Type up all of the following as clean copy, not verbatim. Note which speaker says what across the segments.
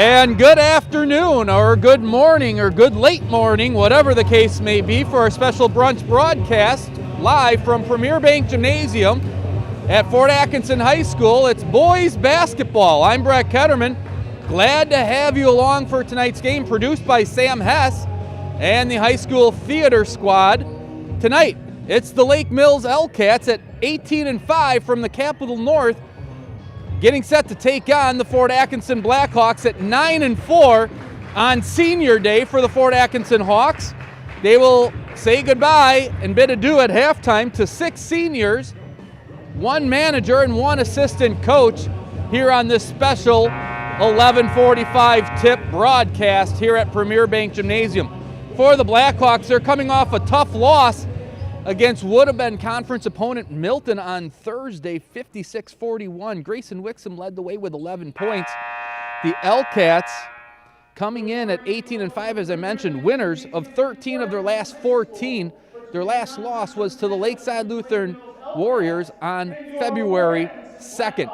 Speaker 1: And good afternoon, or good morning, or good late morning, whatever the case may be, for our special brunch broadcast live from Premier Bank Gymnasium at Fort Atkinson High School. It's boys basketball. I'm Brett Ketterman. Glad to have you along for tonight's game, produced by Sam Hess and the high school theater squad. Tonight, it's the Lake Mills L-Cats at 18-5 from the Capital North, getting set to take on the Fort Atkinson Blackhawks at 9-4 on Senior Day for the Fort Atkinson Hawks. They will say goodbye and bid adieu at halftime to 6 seniors, 1 manager, and 1 assistant coach here on this special 11:45 tip broadcast here at Premier Bank Gymnasium. For the Blackhawks, they're coming off a tough loss against would-have-been conference opponent Milton on Thursday, 56-41. Grayson Wixom led the way with 11 points. The L-Cats coming in at 18-5, as I mentioned, winners of 13 of their last 14. Their last loss was to the Lakeside Lutheran Warriors on February 2nd.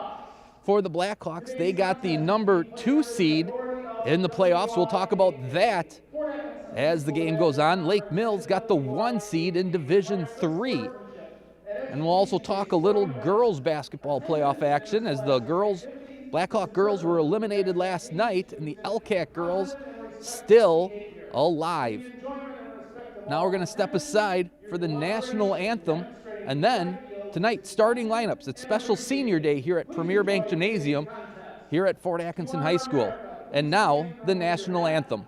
Speaker 1: For the Blackhawks, they got the number 2 seed in the playoffs. We'll talk about that as the game goes on. Lake Mills got the 1 seed in Division 3. And we'll also talk a little girls basketball playoff action, as the Blackhawk girls were eliminated last night and the L-Cat girls still alive. Now we're going to step aside for the national anthem, and then tonight, starting lineups. It's special Senior Day here at Premier Bank Gymnasium here at Fort Atkinson High School. And now the national anthem.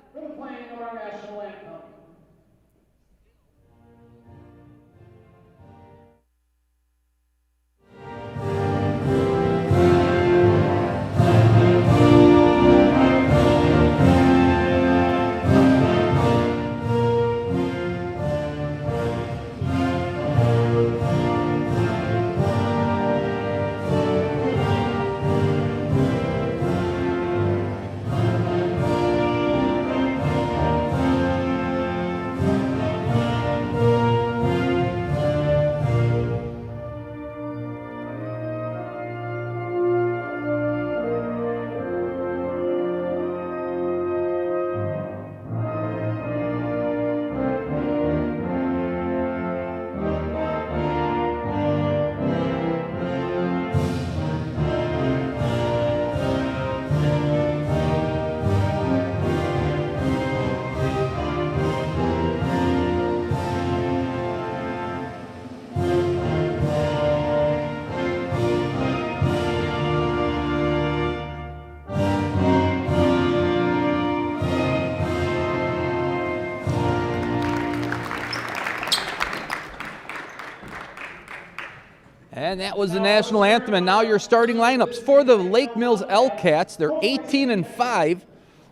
Speaker 1: And that was the national anthem, and now your starting lineups. For the Lake Mills L-Cats, they're 18-5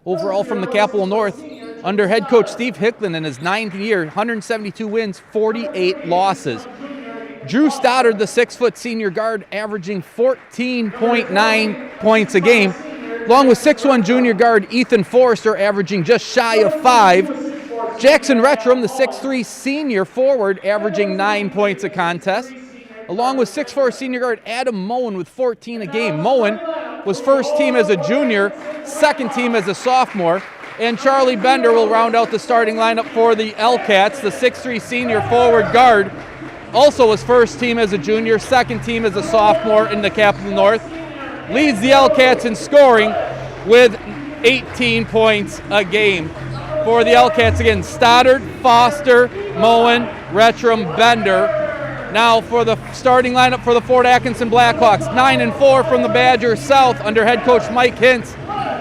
Speaker 1: overall from the Capital North under head coach Steve Hicklin in his 9th year, 172 wins, 48 losses. Drew Stoddard, the 6-foot senior guard, averaging 14.9 points a game, along with 6'1 junior guard Ethan Forrester, averaging just shy of 5. Jackson Retram, the 6'3 senior forward, averaging 9 points a contest, along with 6'4 senior guard Adam Moen with 14 a game. Moen was first team as a junior, second team as a sophomore, and Charlie Bender will round out the starting lineup for the L-Cats. The 6'3 senior forward guard also was first team as a junior, second team as a sophomore in the Capital North. Leads the L-Cats in scoring with 18 points a game. For the L-Cats, again, Stoddard, Foster, Moen, Retram, Bender. Now for the starting lineup for the Fort Atkinson Blackhawks, 9-4 from the Badgers South under head coach Mike Hintz.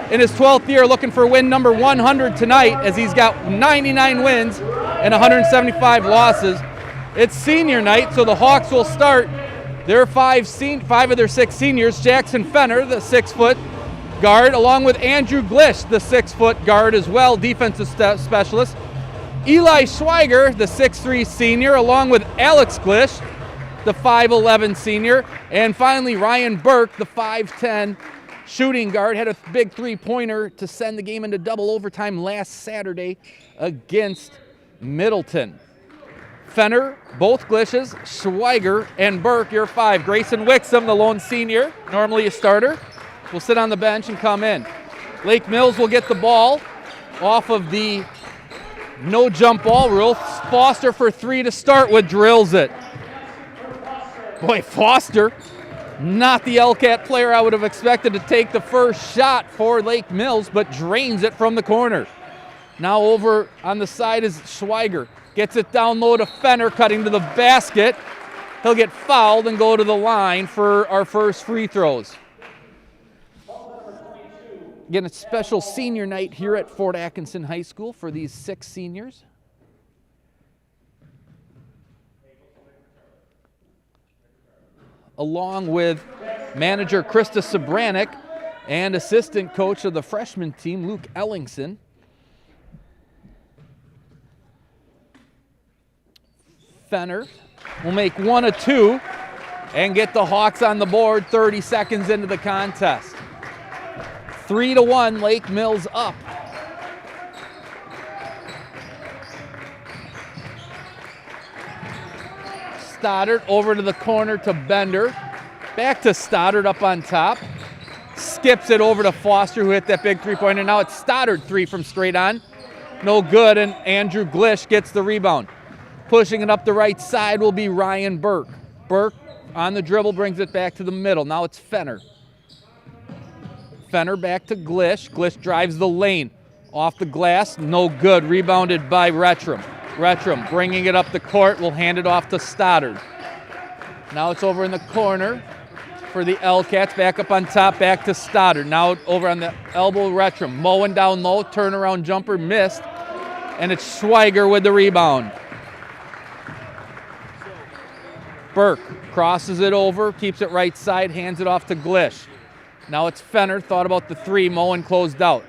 Speaker 1: In his 12th year, looking for win number 100 tonight, as he's got 99 wins and 175 losses. It's senior night, so the Hawks will start their 5 of their 6 seniors. Jackson Fenner, the 6-foot guard, along with Andrew Glish, the 6-foot guard as well, defensive specialist. Eli Schweiger, the 6'3 senior, along with Alex Glish, the 5'11 senior. And finally, Ryan Burke, the 5'10 shooting guard, had a big three-pointer to send the game into double overtime last Saturday against Middleton. Fenner, both Glishes, Schweiger, and Burke, your 5. Grayson Wixom, the lone senior, normally a starter, will sit on the bench and come in. Lake Mills will get the ball off of the no jump ball rule. Foster for 3 to start with, drills it. Boy, Foster, not the LCAT player I would have expected to take the first shot for Lake Mills, but drains it from the corner. Now over on the side is Schweiger. Gets it down low to Fenner, cutting to the basket. He'll get fouled and go to the line for our first free throws. Again, a special senior night here at Fort Atkinson High School for these 6 seniors. Along with manager Krista Sobranek and assistant coach of the freshman team, Luke Ellingson. Fenner will make 1 of 2 and get the Hawks on the board 30 seconds into the contest. 3-1, Lake Mills up. Stoddard over to the corner to Bender. Back to Stoddard up on top. Skips it over to Foster, who hit that big three-pointer. Now it's Stoddard 3 from straight on. No good, and Andrew Glish gets the rebound. Pushing it up the right side will be Ryan Burke. Burke on the dribble brings it back to the middle. Now it's Fenner. Fenner back to Glish. Glish drives the lane. Off the glass, no good. Rebounded by Retram. Retram bringing it up the court, will hand it off to Stoddard. Now it's over in the corner for the L-Cats. Back up on top, back to Stoddard. Now over on the elbow, Retram. Mowing down low, turnaround jumper, missed. And it's Schweiger with the rebound. Burke crosses it over, keeps it right side, hands it off to Glish. Now it's Fenner, thought about the 3, Moen closed out.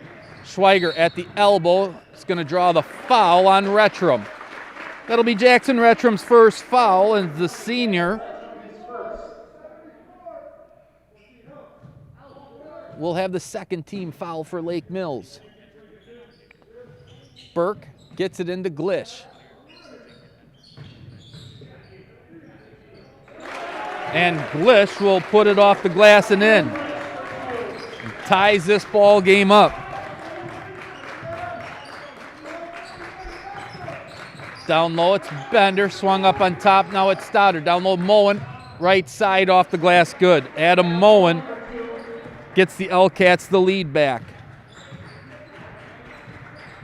Speaker 1: Schweiger at the elbow is going to draw the foul on Retram. That'll be Jackson Retram's first foul, and the senior will have the second team foul for Lake Mills. Burke gets it into Glish. And Glish will put it off the glass and in. Ties this ball game up. Down low, it's Bender, swung up on top. Now it's Stoddard. Down low, Moen, right side off the glass, good. Adam Moen gets the L-Cats the lead back.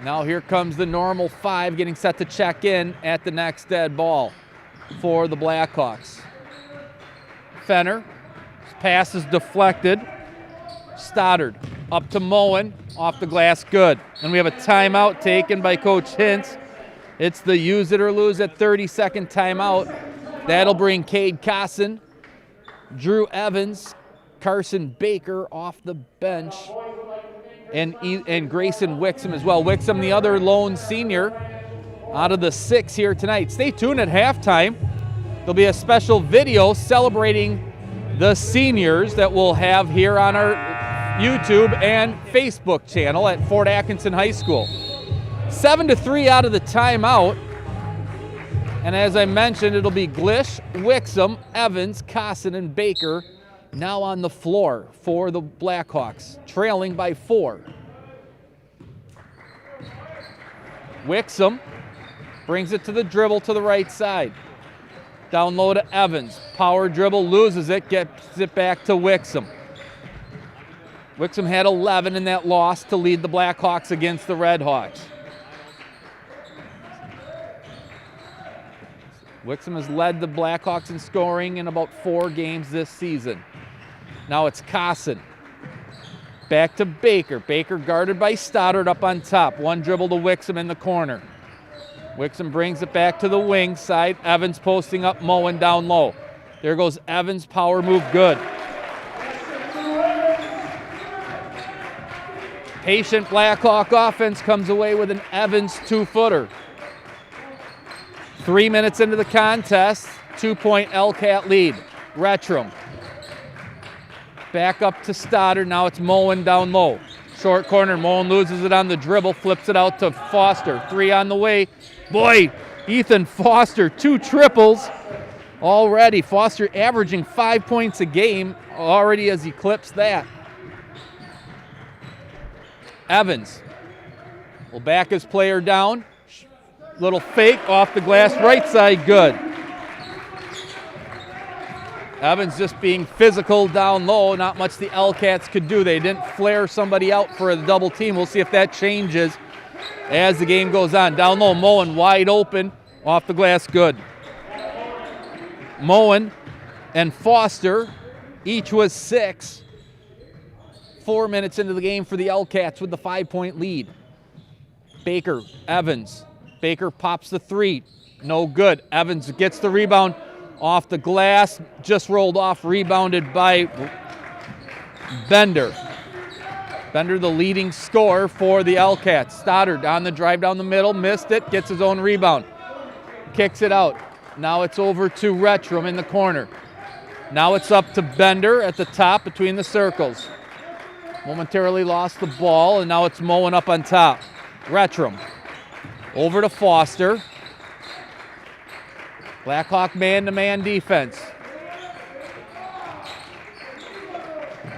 Speaker 1: Now here comes the normal 5 getting set to check in at the next dead ball for the Blackhawks. Fenner, pass is deflected. Stoddard up to Moen, off the glass, good. And we have a timeout taken by Coach Hintz. It's the use it or lose it 30-second timeout. That'll bring Cade Cosson, Drew Evans, Carson Baker off the bench, and Grayson Wixom as well. Wixom, the other lone senior out of the 6 here tonight. Stay tuned at halftime. There'll be a special video celebrating the seniors that we'll have here on our YouTube and Facebook channel at Fort Atkinson High School. 7-3 out of the timeout. And as I mentioned, it'll be Glish, Wixom, Evans, Cosson, and Baker now on the floor for the Blackhawks, trailing by 4. Wixom brings it to the dribble to the right side. Down low to Evans. Power dribble, loses it, gets it back to Wixom. Wixom had 11 in that loss to lead the Blackhawks against the Redhawks. Wixom has led the Blackhawks in scoring in about 4 games this season. Now it's Cosson. Back to Baker. Baker guarded by Stoddard up on top. One dribble to Wixom in the corner. Wixom brings it back to the wing side. Evans posting up, Moen down low. There goes Evans, power move, good. Patient Blackhawk offense comes away with an Evans 2-footer. 3 minutes into the contest, 2-point LCAT lead. Retram. Back up to Stoddard, now it's Moen down low. Short corner, Moen loses it on the dribble, flips it out to Foster. 3 on the way. Boy, Ethan Foster, 2 triples already. Foster averaging 5 points a game already has eclipsed that. Evans will back his player down. Little fake off the glass, right side, good. Evans just being physical down low, not much the L-Cats could do. They didn't flare somebody out for a double team. We'll see if that changes as the game goes on. Down low, Moen wide open, off the glass, good. Moen and Foster, each was 6. 4 minutes into the game for the L-Cats with the 5-point lead. Baker, Evans. Baker pops the 3, no good. Evans gets the rebound off the glass, just rolled off, rebounded by Bender. Bender, the leading scorer for the L-Cats. Stoddard on the drive down the middle, missed it, gets his own rebound. Kicks it out. Now it's over to Retrum in the corner. Now it's up to Bender at the top between the circles. Momentarily lost the ball, and now it's Moen up on top. Retrum over to Foster. Blackhawk man-to-man defense.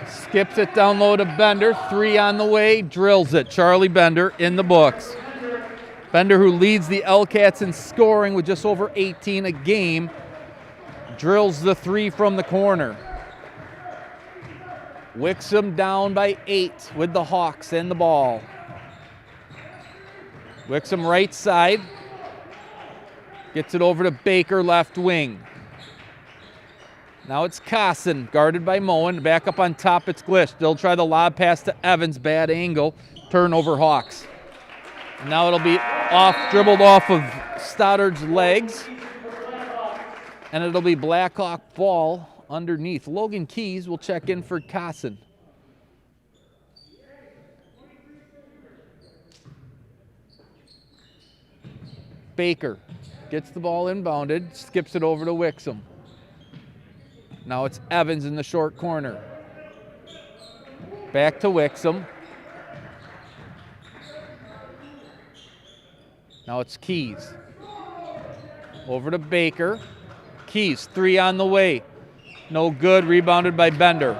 Speaker 1: Skips it down low to Bender. 3 on the way, drills it. Charlie Bender in the books. Bender, who leads the L-Cats in scoring with just over 18 a game, drills the 3 from the corner. Wixom down by 8 with the Hawks and the ball. Wixom right side. Gets it over to Baker, left wing. Now it's Casson, guarded by Moen. Back up on top, it's Glish. They'll try the lob pass to Evans, bad angle. Turnover Hawks. Now it'll be dribbled off of Stoddard's legs. And it'll be Blackhawk ball underneath. Logan Keys will check in for Casson. Baker gets the ball inbounded, skips it over to Wixom. Now it's Evans in the short corner. Back to Wixom. Now it's Keys. Over to Baker. Keys, 3 on the way. No good, rebounded by Bender.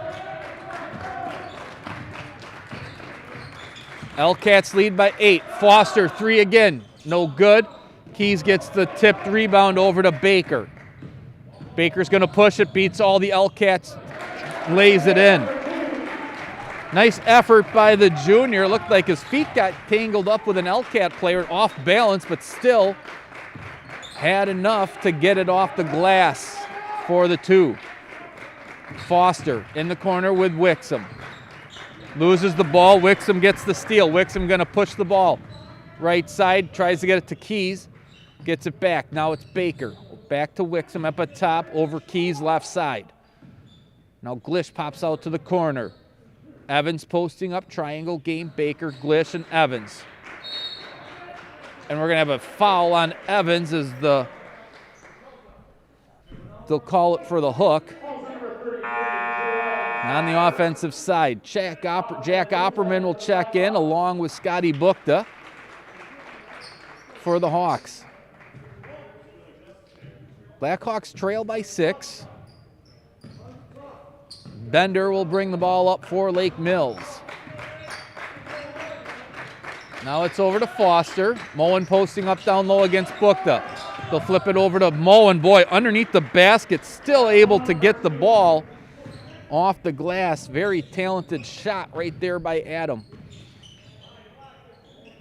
Speaker 1: L-Cats lead by 8. Foster, 3 again, no good. Keys gets the tipped rebound over to Baker. Baker's gonna push it, beats all the L-Cats, lays it in. Nice effort by the junior. Looked like his feet got tangled up with an L-Cat player, off balance, but still had enough to get it off the glass for the 2. Foster in the corner with Wixom. Loses the ball, Wixom gets the steal. Wixom gonna push the ball. Right side, tries to get it to Keys. Gets it back, now it's Baker. Back to Wixom up at top, over Keys left side. Now Glish pops out to the corner. Evans posting up, triangle game, Baker, Glish, and Evans. And we're gonna have a foul on Evans as they'll call it for the hook. On the offensive side, Jack Opperman will check in along with Scotty Bukta for the Hawks. Blackhawks trail by 6. Bender will bring the ball up for Lake Mills. Now it's over to Foster. Moen posting up down low against Bukta. They'll flip it over to Moen. Boy, underneath the basket, still able to get the ball off the glass. Very talented shot right there by Adam.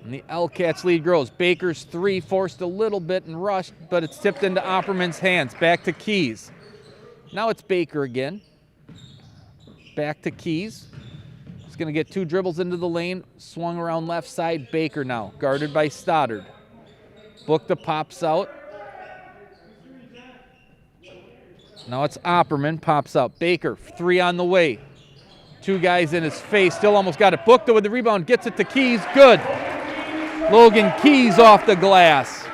Speaker 1: And the L-Cats lead grows. Baker's 3 forced a little bit and rushed, but it's tipped into Opperman's hands. Back to Keys. Now it's Baker again. Back to Keys. He's going to get 2 dribbles into the lane. Swung around left side. Baker now, guarded by Stoddard. Bukta pops out. Now it's Opperman, pops out. Baker, 3 on the way. 2 guys in his face, still almost got it. Bukta with the rebound, gets it to Keys, good. Logan Keys off the glass.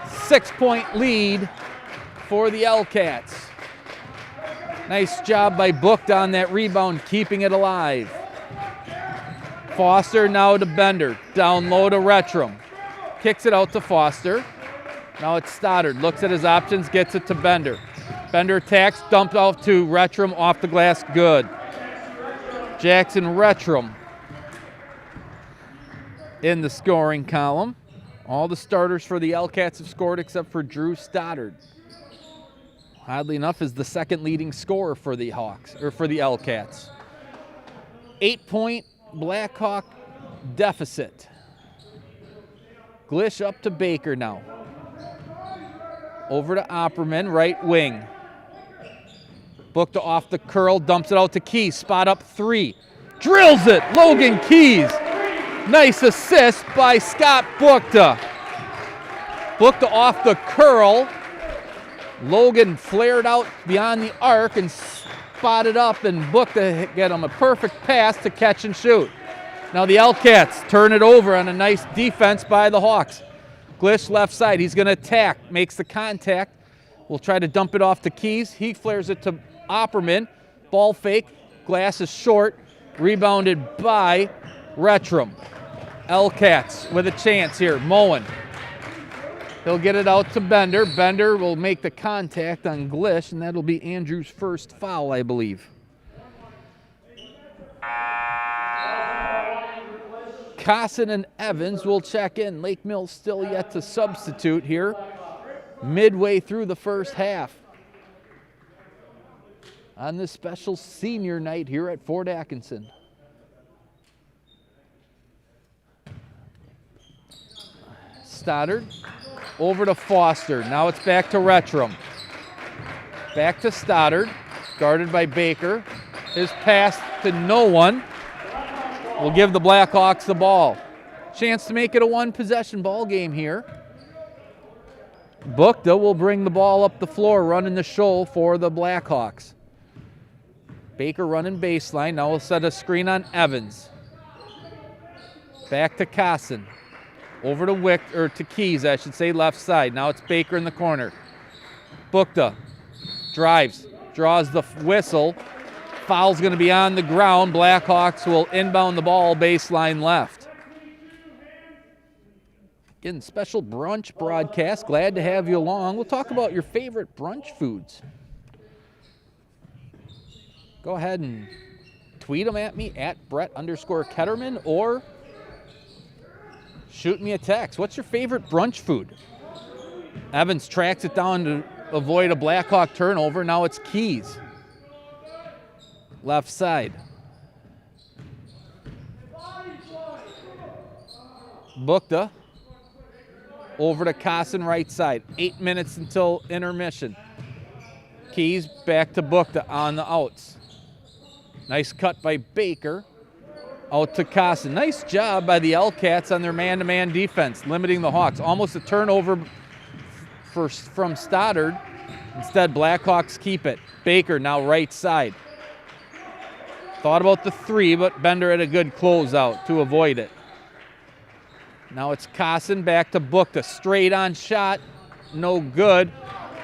Speaker 1: 6-point lead for the L-Cats. Nice job by Bukta on that rebound, keeping it alive. Foster now to Bender, down low to Retrum. Kicks it out to Foster. Now it's Stoddard, looks at his options, gets it to Bender. Bender attacks, dumped off to Retrum, off the glass, good. Jackson Retrum in the scoring column. All the starters for the L-Cats have scored except for Drew Stoddard. Oddly enough, is the second leading scorer for the Hawks, or for the L-Cats. 8-point Blackhawk deficit. Glish up to Baker now. Over to Opperman, right wing. Booked off the curl, dumps it out to Keys. Spot up 3. Drills it! Logan Keys. Nice assist by Scott Bookta. Bookta off the curl. Logan flared out beyond the arc and spotted up, and Bookta get him a perfect pass to catch and shoot. Now the L-Cats turn it over on a nice defense by the Hawks. Glish left side. He's going to attack. Makes the contact. We'll try to dump it off to Keys. He flares it to Opperman. Ball fake. Glass is short. Rebounded by Retrum. L-Cats with a chance here. Moen. He'll get it out to Bender. Bender will make the contact on Glish, and that'll be Andrew's first foul, I believe. Cosson and Evans will check in. Lake Mills still yet to substitute here midway through the first half on this special senior night here at Fort Atkinson. Stoddard over to Foster. Now it's back to Retrum. Back to Stoddard, guarded by Baker. His pass to no one will give the Blackhawks the ball. Chance to make it a one-possession ball game here. Bookta will bring the ball up the floor, running the show for the Blackhawks. Baker running baseline. Now we'll set a screen on Evans. Back to Cosson. Over to to Keys, I should say, left side. Now it's Baker in the corner. Bookta drives, draws the whistle. Foul's going to be on the ground. Blackhawks will inbound the ball baseline left. Again, special brunch broadcast. Glad to have you along. We'll talk about your favorite brunch foods. Go ahead and tweet them at me at Brett_Ketterman, or shoot me a text. What's your favorite brunch food? Evans tracks it down to avoid a Blackhawk turnover. Now it's Keys. Left side. Bookta over to Cosson, right side. 8 minutes until intermission. Keys back to Bookta on the outs. Nice cut by Baker. Out to Cosson. Nice job by the L-Cats on their man-to-man defense, limiting the Hawks. Almost a turnover from Stoddard. Instead, Blackhawks keep it. Baker now right side. Thought about the 3, but Bender had a good closeout to avoid it. Now it's Cosson back to Bookta. Straight on shot. No good.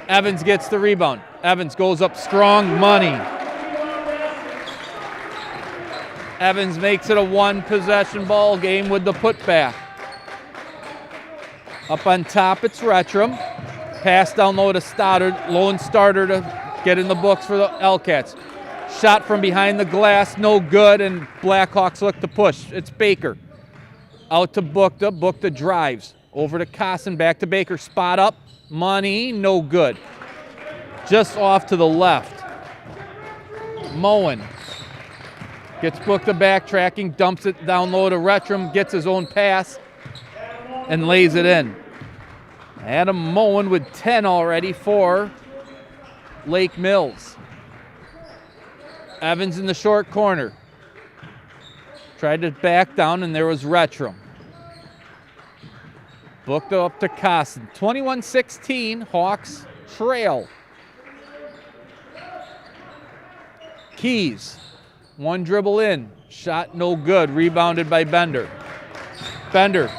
Speaker 1: Evans gets the rebound. Evans goes up strong. Money. Evans makes it a one-possession ball game with the putback. Up on top, it's Retrum. Pass down low to Stoddard. Lone starter to get in the books for the L-Cats. Shot from behind the glass, no good, and Blackhawks look to push. It's Baker. Out to Bookta. Bookta drives. Over to Cosson, back to Baker. Spot up. Money, no good. Just off to the left. Moen gets Bookta backtracking, dumps it down low to Retrum, gets his own pass, and lays it in. Adam Moen with 10 already for Lake Mills. Evans in the short corner. Tried to back down, and there was Retrum. Bookta up to Cosson. 21-16, Hawks trail. Keys. One dribble in. Shot no good. Rebounded by Bender. Bender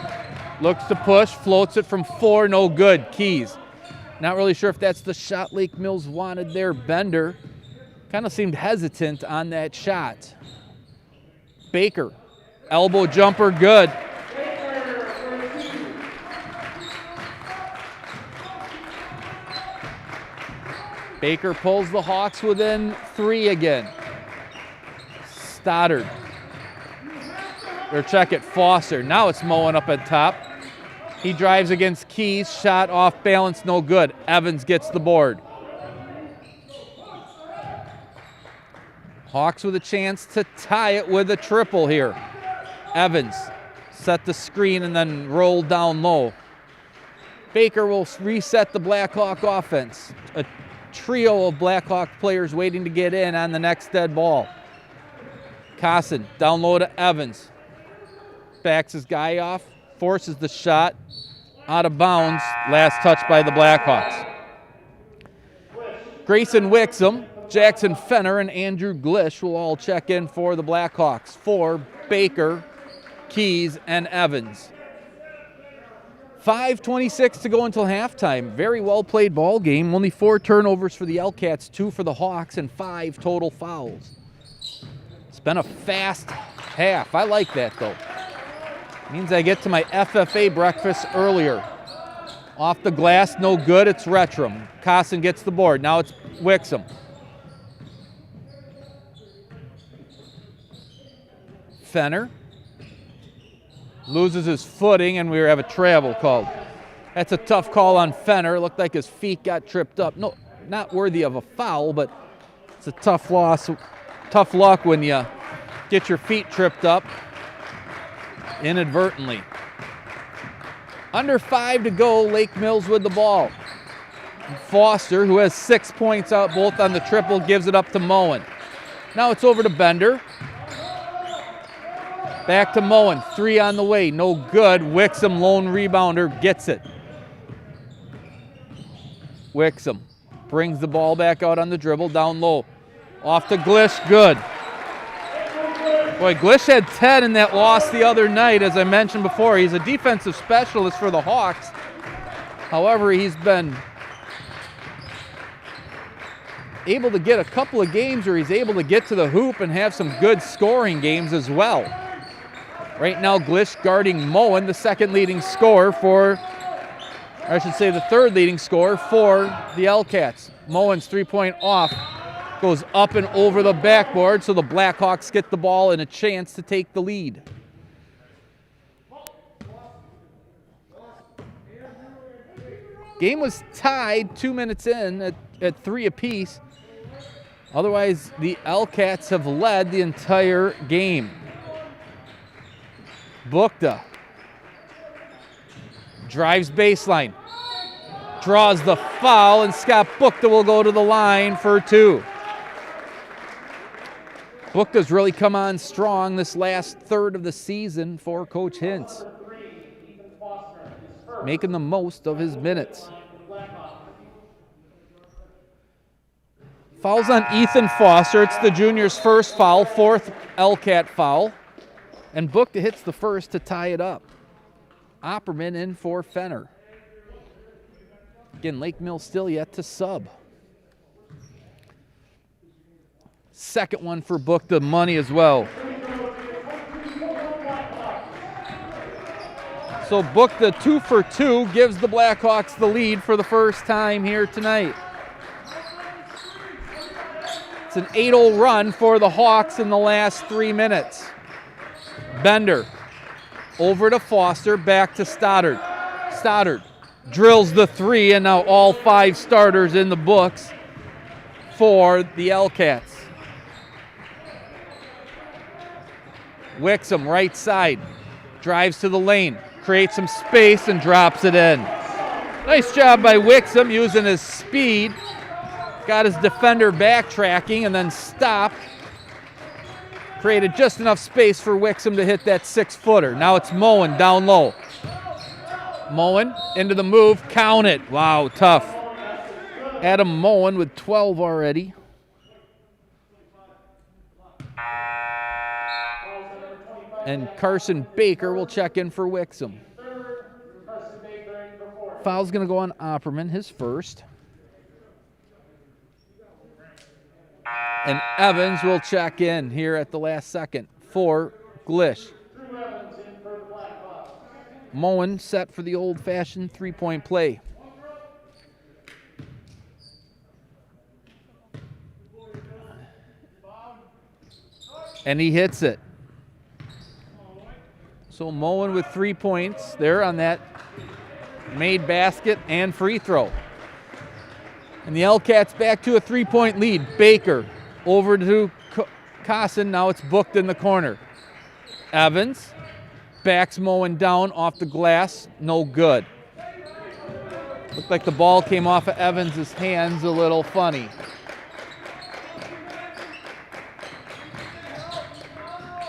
Speaker 1: looks to push. Floats it from 4. No good. Keys. Not really sure if that's the shot Lake Mills wanted there. Bender kind of seemed hesitant on that shot. Baker. Elbow jumper. Good. Baker pulls the Hawks within 3 again. Stoddard. Or check it, Foster. Now it's Moen up at top. He drives against Keys. Shot off balance, no good. Evans gets the board. Hawks with a chance to tie it with a triple here. Evans set the screen and then roll down low. Baker will reset the Blackhawk offense. A trio of Blackhawk players waiting to get in on the next dead ball. Cosson down low to Evans. Backs his guy off, forces the shot. Out of bounds, last touch by the Blackhawks. Grayson Wixom, Jackson Fenner, and Andrew Glish will all check in for the Blackhawks. For Baker, Keys, and Evans. 5:26 to go until halftime. Very well played ball game. Only 4 turnovers for the L-Cats, 2 for the Hawks, and 5 total fouls. It's been a fast half. I like that, though. Means I get to my FFA breakfast earlier. Off the glass, no good. It's Retram. Cosson gets the board. Now it's Wixom. Fenner loses his footing, and we have a travel called. That's a tough call on Fenner. It looked like his feet got tripped up. No, not worthy of a foul, but it's a tough loss. Tough luck when you get your feet tripped up inadvertently. Under 5 to go, Lake Mills with the ball. Foster, who has 6 points out both on the triple, gives it up to Moen. Now it's over to Bender. Back to Moen, 3 on the way, no good. Wixom, lone rebounder, gets it. Wixom brings the ball back out on the dribble, down low. Off to Glish, good. Boy, Glish had 10 in that loss the other night, as I mentioned before. He's a defensive specialist for the Hawks. However, he's been able to get a couple of games where he's able to get to the hoop and have some good scoring games as well. Right now, Glish guarding Moen, the second leading scorer for, or I should say the third leading scorer for the L-Cats. Moen's three-point off goes up and over the backboard, so the Blackhawks get the ball and a chance to take the lead. Game was tied 2 minutes in at 3 apiece. Otherwise, the L-Cats have led the entire game. Bukta drives baseline, draws the foul, and Scott Bukta will go to the line for 2. Bukta's really come on strong this last third of the season for Coach Hintz, making the most of his minutes. Fouls on Ethan Foster. It's the junior's first foul, 4th L-Cat foul. And Bukta hits the first to tie it up. Opperman in for Fenner. Again, Lake Mills still yet to sub. Second one for Bukta, money as well. So Bukta 2 for 2 gives the Blackhawks the lead for the first time here tonight. It's an 8-0 run for the Hawks in the last 3 minutes. Bender over to Foster, back to Stoddard. Stoddard drills the 3, and now all 5 starters in the books for the L-Cats. Wixom, right side, drives to the lane, creates some space and drops it in. Nice job by Wixom using his speed. Got his defender backtracking and then stopped. Created just enough space for Wixom to hit that 6-footer. Now it's Moen down low. Moen into the move, count it. Wow, tough. Adam Moen with 12 already. And Carson Baker will check in for Wixom. Foul's going to go on Opperman, his first. And Evans will check in here at the last second for Glish. Moen set for the old-fashioned three-point play. and he hits it. So Moen with 3 points there on that made basket and free throw. And the L-Cats back to a 3-point lead. Baker over to Cosson. Now it's booked in the corner. Evans backs Moen down off the glass. No good. Looked like the ball came off of Evans' hands a little funny.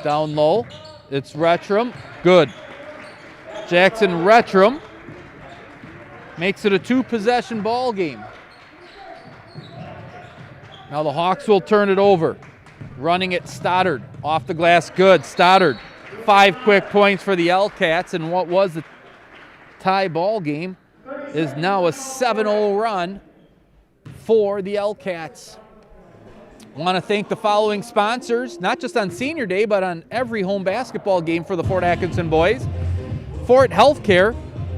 Speaker 1: Down low. It's Retram. Good. Jackson Retram makes it a 2-possession ball game. Now the Hawks will turn it over. Running it, Stoddard. Off the glass, good. Stoddard. 5 quick points for the L-Cats, and what was a tie ball game is now a 7-0 run for the L-Cats. I want to thank the following sponsors, not just on Senior Day, but on every home basketball game for the Fort Atkinson boys. Fort Healthcare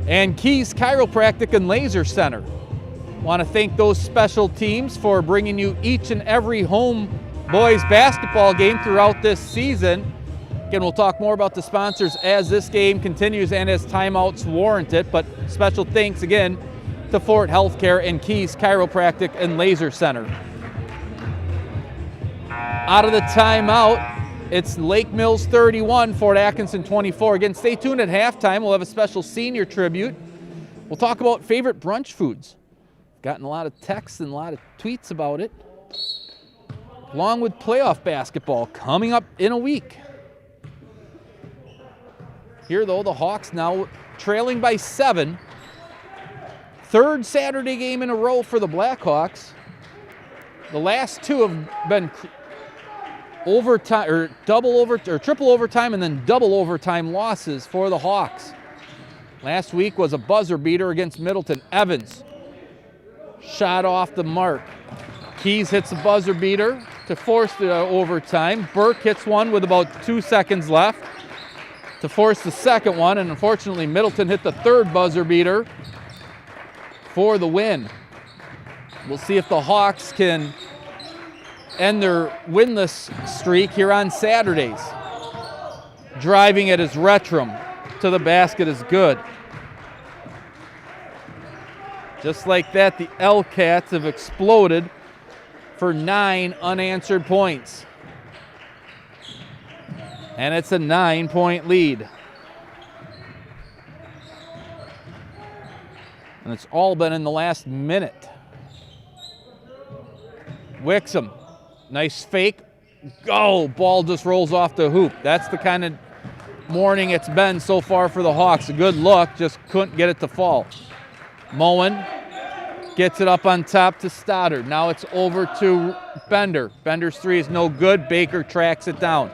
Speaker 1: and Keys Chiropractic and Laser Center. I want to thank those special teams for bringing you each and every home boys basketball game throughout this season. Again, we'll talk more about the sponsors as this game continues and as timeouts warrant it, but special thanks again to Fort Healthcare and Keys Chiropractic and Laser Center. Out of the timeout, it's Lake Mills 31, Fort Atkinson 24. Again, stay tuned at halftime. We'll have a special senior tribute. We'll talk about favorite brunch foods. Gotten a lot of texts and a lot of tweets about it. Along with playoff basketball coming up in a week. Here, though, the Hawks now trailing by 7. Third Saturday game in a row for the Blackhawks. The last 2 have been overtime or triple overtime and then double overtime losses for the Hawks. Last week was a buzzer beater against Middleton. Evans shot off the mark. Keys hits a buzzer beater to force the overtime. Burke hits one with about 2 seconds left to force the second one, and unfortunately Middleton hit the third buzzer beater for the win. We'll see if the Hawks can end their winless streak here on Saturdays. Driving it is Retram. To the basket is good. Just like that, the L-Cats have exploded for 9 unanswered points. And it's a 9-point lead. And it's all been in the last minute. Wixom. Nice fake. Go! Ball just rolls off the hoop. That's the kind of morning it's been so far for the Hawks. A good look, just couldn't get it to fall. Moen gets it up on top to Stoddard. Now it's over to Bender. Bender's 3 is no good. Baker tracks it down.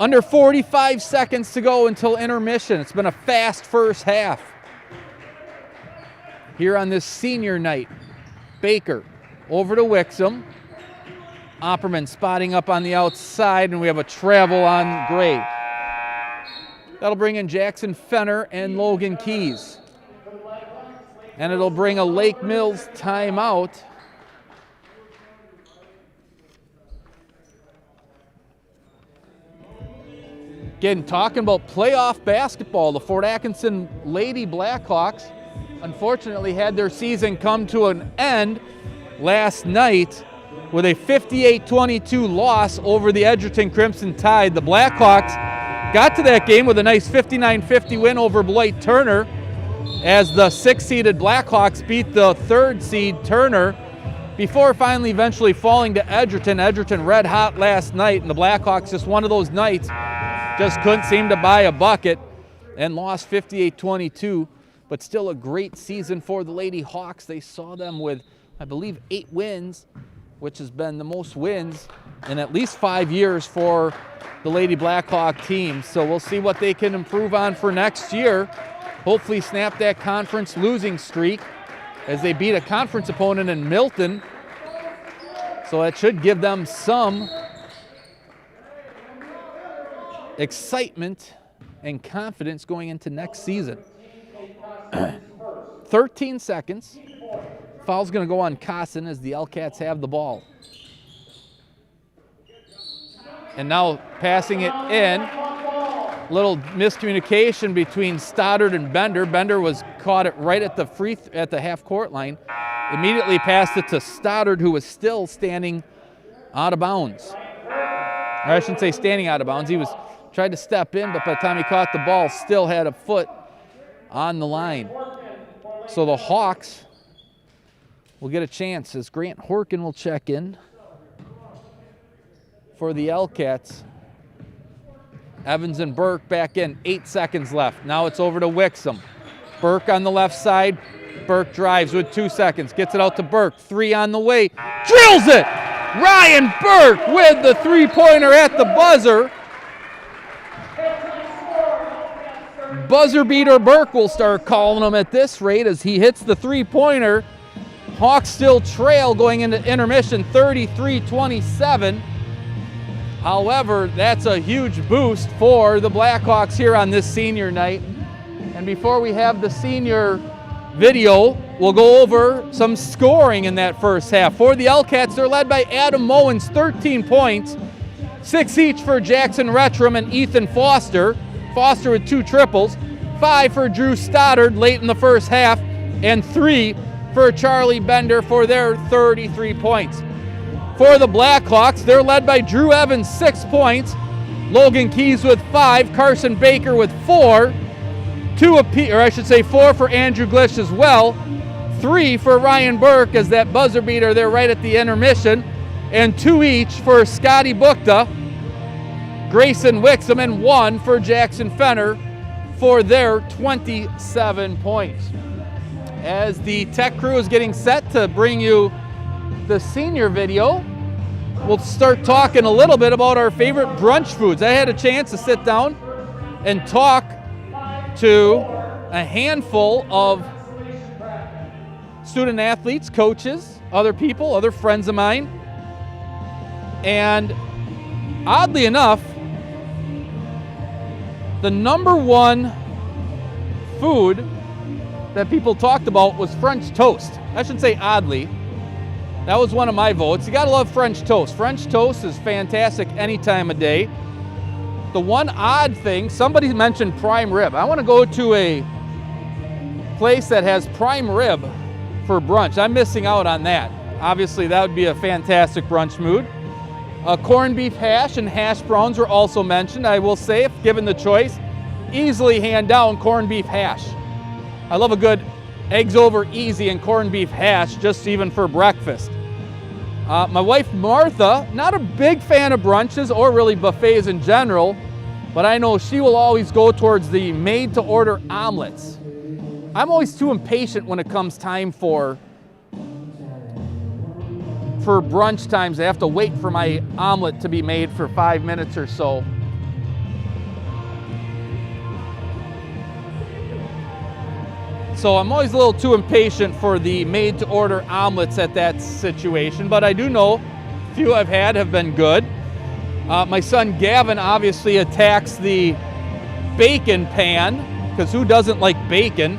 Speaker 1: Under 45 seconds to go until intermission. It's been a fast first half here on this senior night. Baker over to Wixom. Opperman spotting up on the outside, and we have a travel on Gray. That'll bring in Jackson Fenner and Logan Keys. And it'll bring a Lake Mills timeout. Again, talking about playoff basketball, the Fort Atkinson Lady Blackhawks unfortunately had their season come to an end last night with a 58-22 loss over the Edgerton Crimson Tide. The Blackhawks got to that game with a nice 59-50 win over Beloit Turner as the 6-seeded Blackhawks beat the 3rd seed Turner before finally eventually falling to Edgerton. Edgerton red hot last night, and the Blackhawks just one of those nights just couldn't seem to buy a bucket and lost 58-22, but still a great season for the Lady Hawks. They saw them with, I believe, 8 wins, which has been the most wins in at least 5 years for the Lady Blackhawk team. So we'll see what they can improve on for next year. Hopefully snap that conference losing streak as they beat a conference opponent in Milton. So that should give them some excitement and confidence going into next season. 13 seconds. Foul's going to go on Cosson as the L-Cats have the ball. And now passing it in. Little miscommunication between Stoddard and Bender. Bender was caught it right at the half-court line. Immediately passed it to Stoddard, who was still standing out of bounds. Or I shouldn't say standing out of bounds. He tried to step in, but by the time he caught the ball, still had a foot on the line. So the Hawks will get a chance as Grant Horkin will check in for the L-Cats. Evans and Burke back in, 8 seconds left. Now it's over to Wixom. Burke on the left side. Burke drives with 2 seconds, gets it out to Burke. 3 on the way, drills it! Ryan Burke with the three-pointer at the buzzer. Buzzer beater Burke will start calling him at this rate as he hits the three-pointer. Hawks still trail going into intermission, 33-27. However, that's a huge boost for the Blackhawks here on this senior night. And before we have the senior video, we'll go over some scoring in that first half. For the L-Cats, they're led by Adam Mowens, 13 points, 6 each for Jackson Retram and Ethan Foster. Foster with 2 triples, 5 for Drew Stoddard late in the first half, and 3 for Charlie Bender for their 33 points. For the Blackhawks, they're led by Drew Evans, 6 points, Logan Keys with 5, Carson Baker with 4, 4 for Andrew Glish as well, 3 for Ryan Burke as that buzzer beater there right at the intermission, and 2 each for Scotty Bukta, Grayson Wixom, and 1 for Jackson Fenner for their 27 points. As the tech crew is getting set to bring you the senior video, we'll start talking a little bit about our favorite brunch foods. I had a chance to sit down and talk to a handful of student athletes, coaches, other people, other friends of mine. And oddly enough, the number one food that people talked about was French toast. I shouldn't say oddly. That was one of my votes. You gotta love French toast. French toast is fantastic any time of day. The one odd thing, somebody mentioned prime rib. I wanna go to a place that has prime rib for brunch. I'm missing out on that. Obviously, that would be a fantastic brunch mood. Corned beef hash and hash browns were also mentioned. I will say, if given the choice, easily hand down corned beef hash. I love a good eggs over easy and corned beef hash, just even for breakfast. My wife Martha, not a big fan of brunches or really buffets in general, but I know she will always go towards the made-to-order omelets. I'm always too impatient when it comes time for brunch times. I have to wait for my omelet to be made for 5 minutes or so. So I'm always a little too impatient for the made-to-order omelets at that situation, but I do know a few I've had have been good. My son Gavin obviously attacks the bacon pan, because who doesn't like bacon?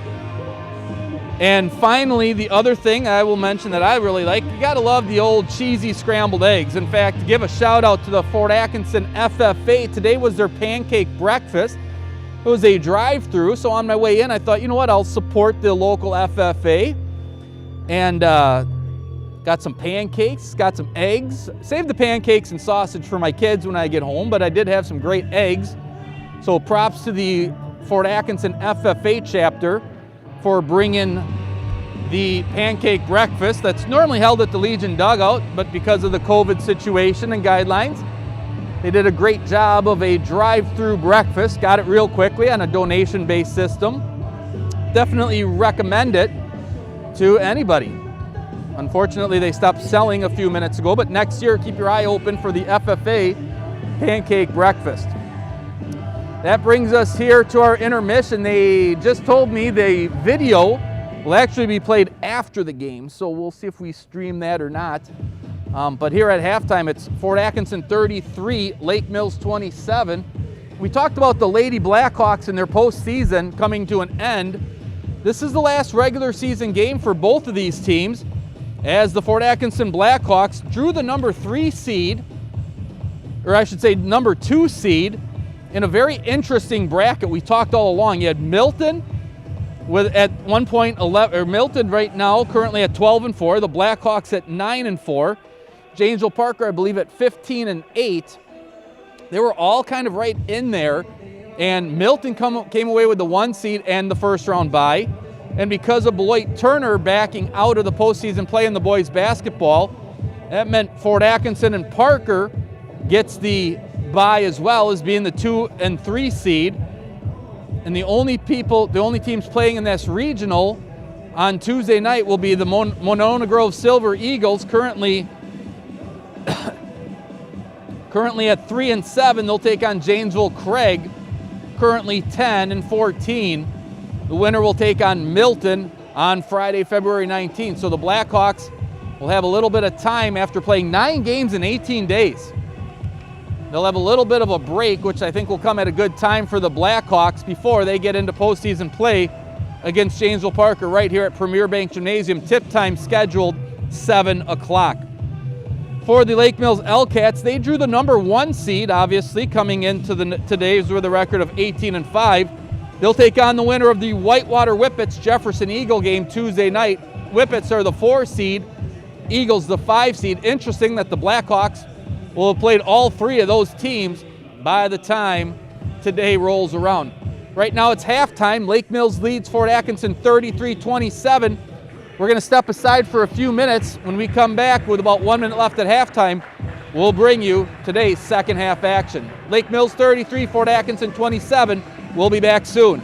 Speaker 1: And finally, the other thing I will mention that I really like, you gotta love the old cheesy scrambled eggs. In fact, to give a shout out to the Fort Atkinson FFA, today was their pancake breakfast. It was a drive-through, so on my way in, I thought, you know what, I'll support the local FFA. And got some pancakes, got some eggs. Saved the pancakes and sausage for my kids when I get home, but I did have some great eggs. So props to the Fort Atkinson FFA chapter for bringing the pancake breakfast that's normally held at the Legion dugout, but because of the COVID situation and guidelines, they did a great job of a drive-through breakfast. Got it real quickly on a donation-based system. Definitely recommend it to anybody. Unfortunately, they stopped selling a few minutes ago, but next year, keep your eye open for the FFA pancake breakfast. That brings us here to our intermission. They just told me the video will actually be played after the game, so we'll see if we stream that or not. But here at halftime, it's Fort Atkinson 33, Lake Mills 27. We talked about the Lady Blackhawks and their postseason coming to an end. This is the last regular season game for both of these teams, as the Fort Atkinson Blackhawks drew the number 3 seed or I should say number 2 seed in a very interesting bracket. We talked all along. You had Milton with at one point 11, or Milton right now currently at 12-4. The Blackhawks at 9-4. Janesville Parker, I believe, at 15-8. They were all kind of right in there, and Milton came away with the 1 seed and the first round bye. And because of Beloit Turner backing out of the postseason play in the boys basketball, that meant Fort Atkinson and Parker gets the bye as well as being the 2 and 3 seed. And the only teams playing in this regional on Tuesday night will be the Monona Grove Silver Eagles, currently at 3-7. They'll take on Janesville Craig, currently 10-14. The winner will take on Milton on Friday, February 19th. So the Blackhawks will have a little bit of time after playing 9 games in 18 days. They'll have a little bit of a break, which I think will come at a good time for the Blackhawks before they get into postseason play against Janesville Parker right here at Premier Bank Gymnasium. Tip time scheduled 7 o'clock. For the Lake Mills L-Cats, they drew the number 1 seed, obviously, coming into today's with a record of 18-5. They'll take on the winner of the Whitewater Whippets Jefferson Eagle game Tuesday night. Whippets are the 4 seed, Eagles the 5 seed. Interesting that the Blackhawks will have played all 3 of those teams by the time today rolls around. Right now it's halftime. Lake Mills leads Fort Atkinson 33-27. We're going to step aside for a few minutes. When we come back with about 1 minute left at halftime, we'll bring you today's second half action. Lake Mills 33, Fort Atkinson 27. We'll be back soon.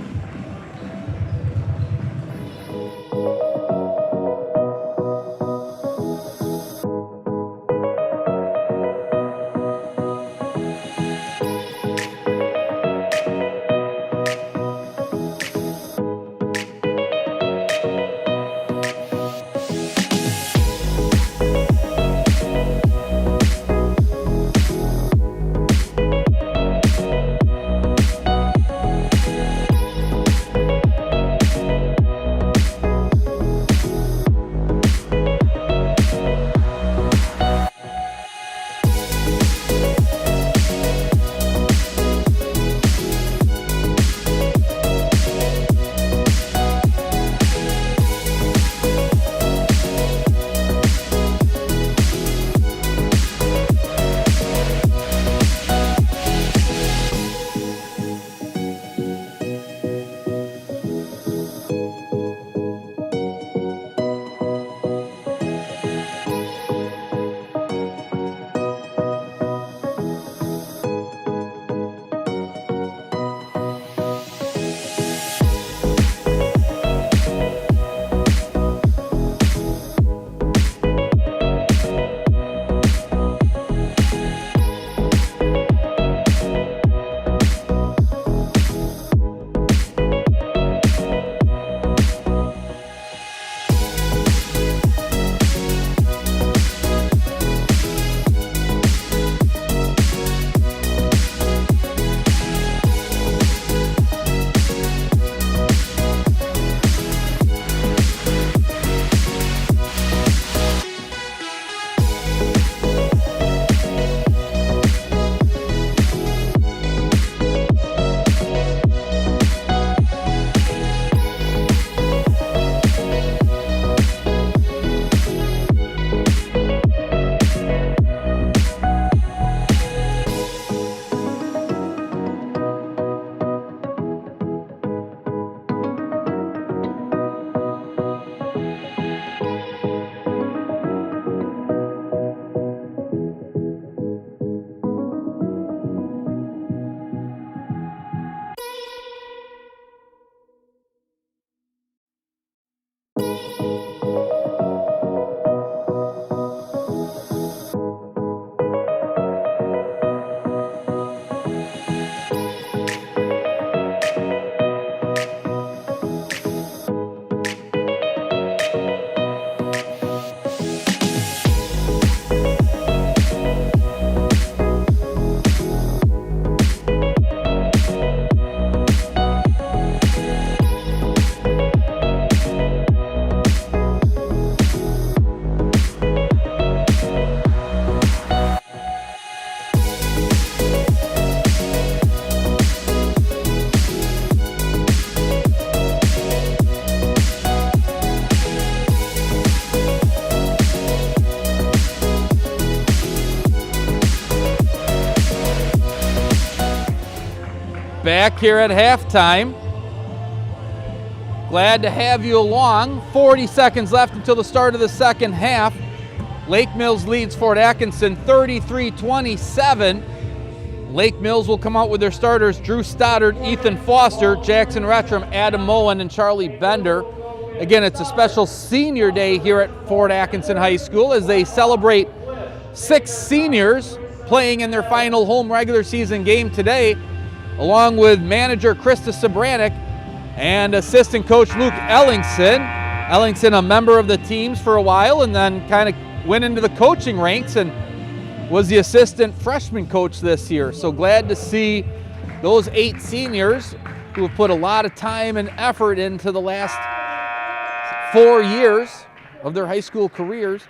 Speaker 1: back here at halftime. Glad to have you along. 40 seconds left until the start of the second half. Lake Mills leads Fort Atkinson 33-27. Lake Mills will come out with their starters: Drew Stoddard, Ethan Foster, Jackson Rettram, Adam Mullen, and Charlie Bender. Again, it's a special senior day here at Fort Atkinson High School as they celebrate 6 seniors playing in their final home regular season game today, along with manager Krista Sobranek and assistant coach Luke Ellingson. Ellingson, a member of the teams for a while, and then kind of went into the coaching ranks and was the assistant freshman coach this year. So glad to see those 8 seniors who have put a lot of time and effort into the last 4 years of their high school careers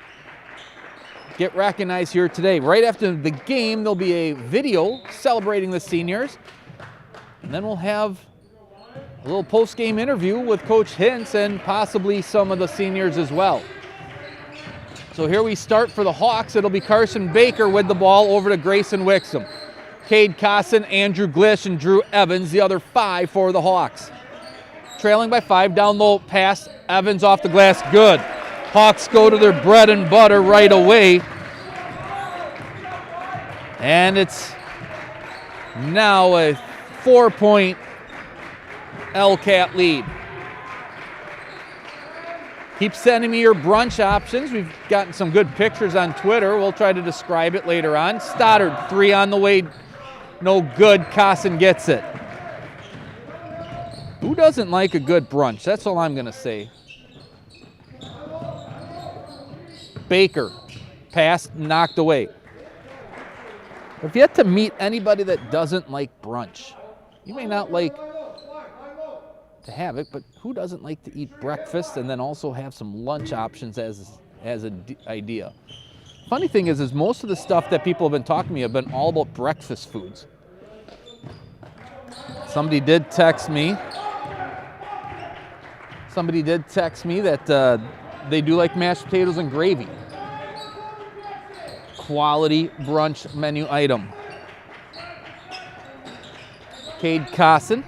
Speaker 1: get recognized here today. Right after the game, there'll be a video celebrating the seniors, and then we'll have a little post-game interview with Coach Hintz and possibly some of the seniors as well. So here we start for the Hawks. It'll be Carson Baker with the ball over to Grayson Wixom. Cade Cosson, Andrew Glish, and Drew Evans, the other 5 for the Hawks. Trailing by 5, down low pass, Evans off the glass, good. Hawks go to their bread and butter right away. And it's now a 4-point LCAT lead. Keep sending me your brunch options. We've gotten some good pictures on Twitter. We'll try to describe it later on. Stoddard, 3 on the way. No good. Cosson gets it. Who doesn't like a good brunch? That's all I'm going to say. Baker, pass, knocked away. I've yet to meet anybody that doesn't like brunch. You may not like to have it, but who doesn't like to eat breakfast and then also have some lunch options as an idea? Funny thing is most of the stuff that people have been talking to me have been all about breakfast foods. Somebody did text me that they do like mashed potatoes and gravy. Quality brunch menu item. Cade Cosson.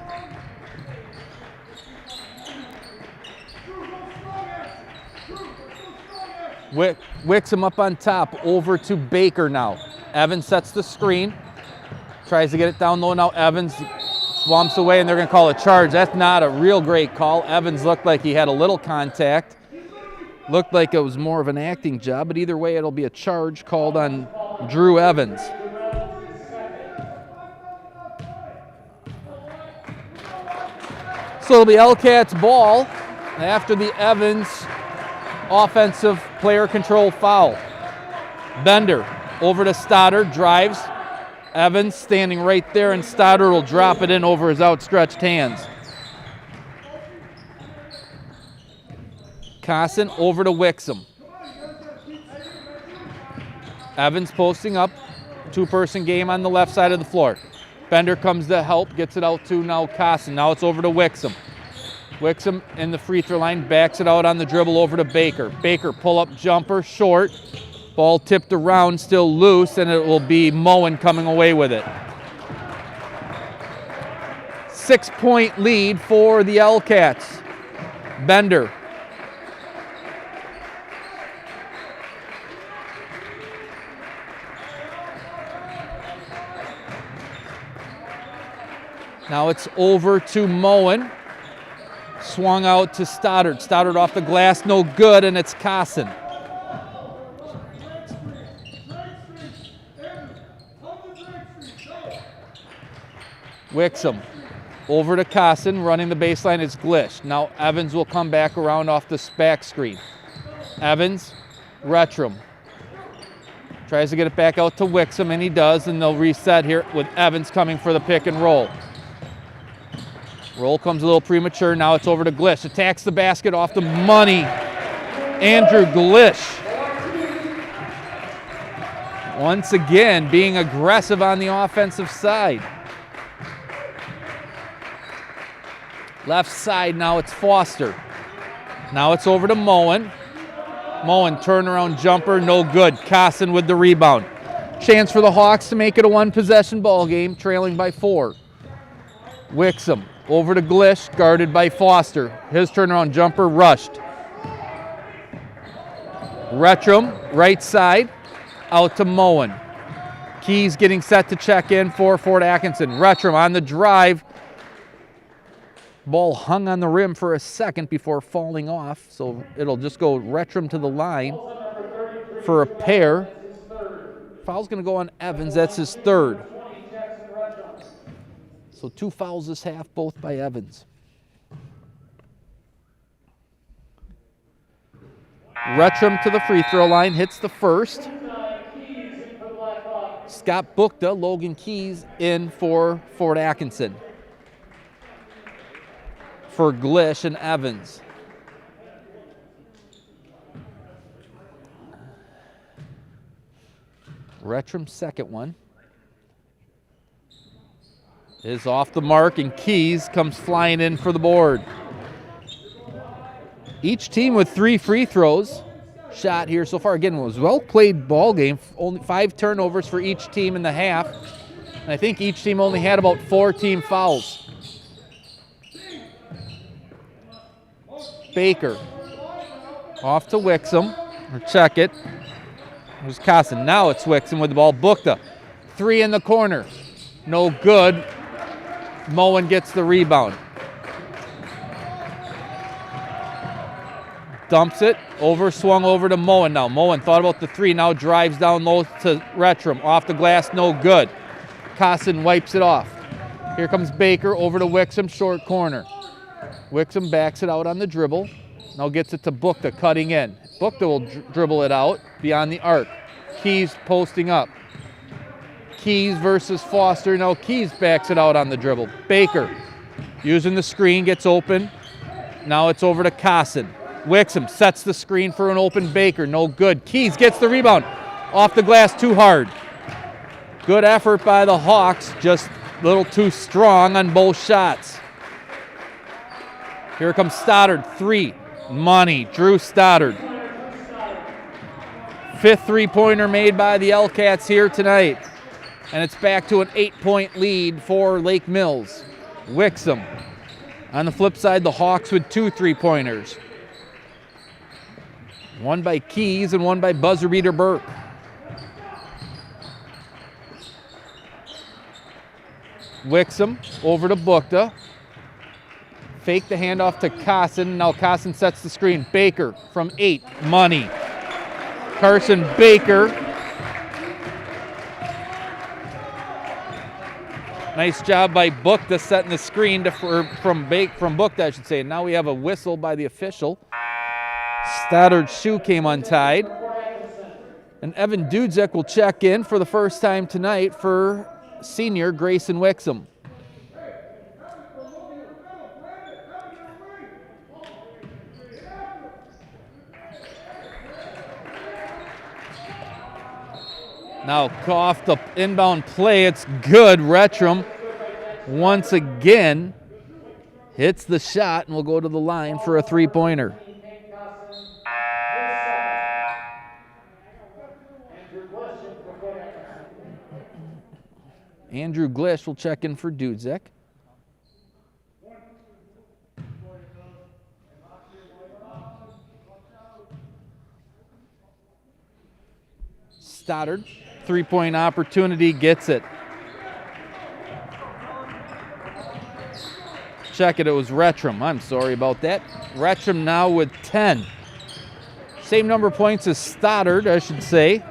Speaker 1: Wixom up on top, over to Baker now. Evans sets the screen, tries to get it down low now. Evans swamps away, and they're going to call a charge. That's not a real great call. Evans looked like he had a little contact. Looked like it was more of an acting job, but either way, it'll be a charge called on Drew Evans. So it'll be LCAT's ball after the Evans offensive player control foul. Bender over to Stoddard, drives. Evans standing right there, and Stoddard will drop it in over his outstretched hands. Cosson over to Wixom. Evans posting up. 2-person game on the left side of the floor. Bender comes to help, gets it out to now Cosson. Now it's over to Wixom. Wixom in the free throw line, backs it out on the dribble over to Baker. Baker pull-up jumper, short. Ball tipped around, still loose, and it will be Moen coming away with it. 6-point lead for the L-Cats. Bender. Now it's over to Moen. Swung out to Stoddard. Stoddard off the glass, no good, and it's Cosson. Wixom over to Cosson, running the baseline is Glish. Now Evans will come back around off the back screen. Evans, Rettram. Tries to get it back out to Wixom, and he does, and they'll reset here with Evans coming for the pick and roll. Roll comes a little premature. Now it's over to Glish. Attacks the basket off the money. Andrew Glish. Once again, being aggressive on the offensive side. Left side, now it's Foster. Now it's over to Moen. Moen, turnaround jumper, no good. Cosson with the rebound. Chance for the Hawks to make it a 1-possession ball game, trailing by 4. Wixom over to Glish, guarded by Foster. His turnaround jumper rushed. Retrum, right side, out to Moen. Keys getting set to check in for Fort Atkinson. Retrum on the drive. Ball hung on the rim for a second before falling off, so it'll just go Retrum to the line for a pair. Foul's going to go on Evans. That's his third. So 2 fouls this half, both by Evans. Retrum to the free throw line, hits the first. Scott Bukta, Logan Keys in for Fort Atkinson. For Glish and Evans. Retrum's second one is off the mark, and Keys comes flying in for the board. Each team with 3 free throws shot here so far. Again, it was a well-played ball game. Only 5 turnovers for each team in the half. And I think each team only had about 4 team fouls. Baker off to Wixom, or check it. There's Casson. Now it's Wixom with the ball. Bukta, 3 in the corner. No good. Moen gets the rebound. Dumps it, swung over to Moen now. Moen thought about the 3, now drives down low to Retrum. Off the glass, no good. Casson wipes it off. Here comes Baker over to Wixom, short corner. Wixom backs it out on the dribble. Now gets it to Bukta, cutting in. Bukta will dribble it out beyond the arc. Keys posting up. Keys versus Foster. Now Keys backs it out on the dribble. Baker using the screen, gets open. Now it's over to Casson. Wixom sets the screen for an open Baker. No good. Keys gets the rebound. Off the glass, too hard. Good effort by the Hawks, just a little too strong on both shots. Here comes Stoddard, 3. Money, Drew Stoddard. 5th three-pointer made by the L-Cats here tonight. And it's back to an 8-point lead for Lake Mills. Wixom. On the flip side, the Hawks with 2 3-pointers. One by Keys and one by buzzer beater Burke. Wixom over to Bukta. Fake the handoff to Casson. Now Casson sets the screen. Baker from 8. Money. Carson Baker. Nice job by Bukta setting the screen from Bukta, I should say. And now we have a whistle by the official. Stoddard's shoe came untied. And Evan Dudzek will check in for the first time tonight for senior Grayson Wixom. Now off the inbound play, it's good. Retrum once again hits the shot and will go to the line for a 3-pointer. Andrew Glish will check in for Dudzek. Stoddard, 3-point opportunity, gets it. Check it, it was Retrum. I'm sorry about that. Retrum now with 10. Same number of points as Stoddard, I should say.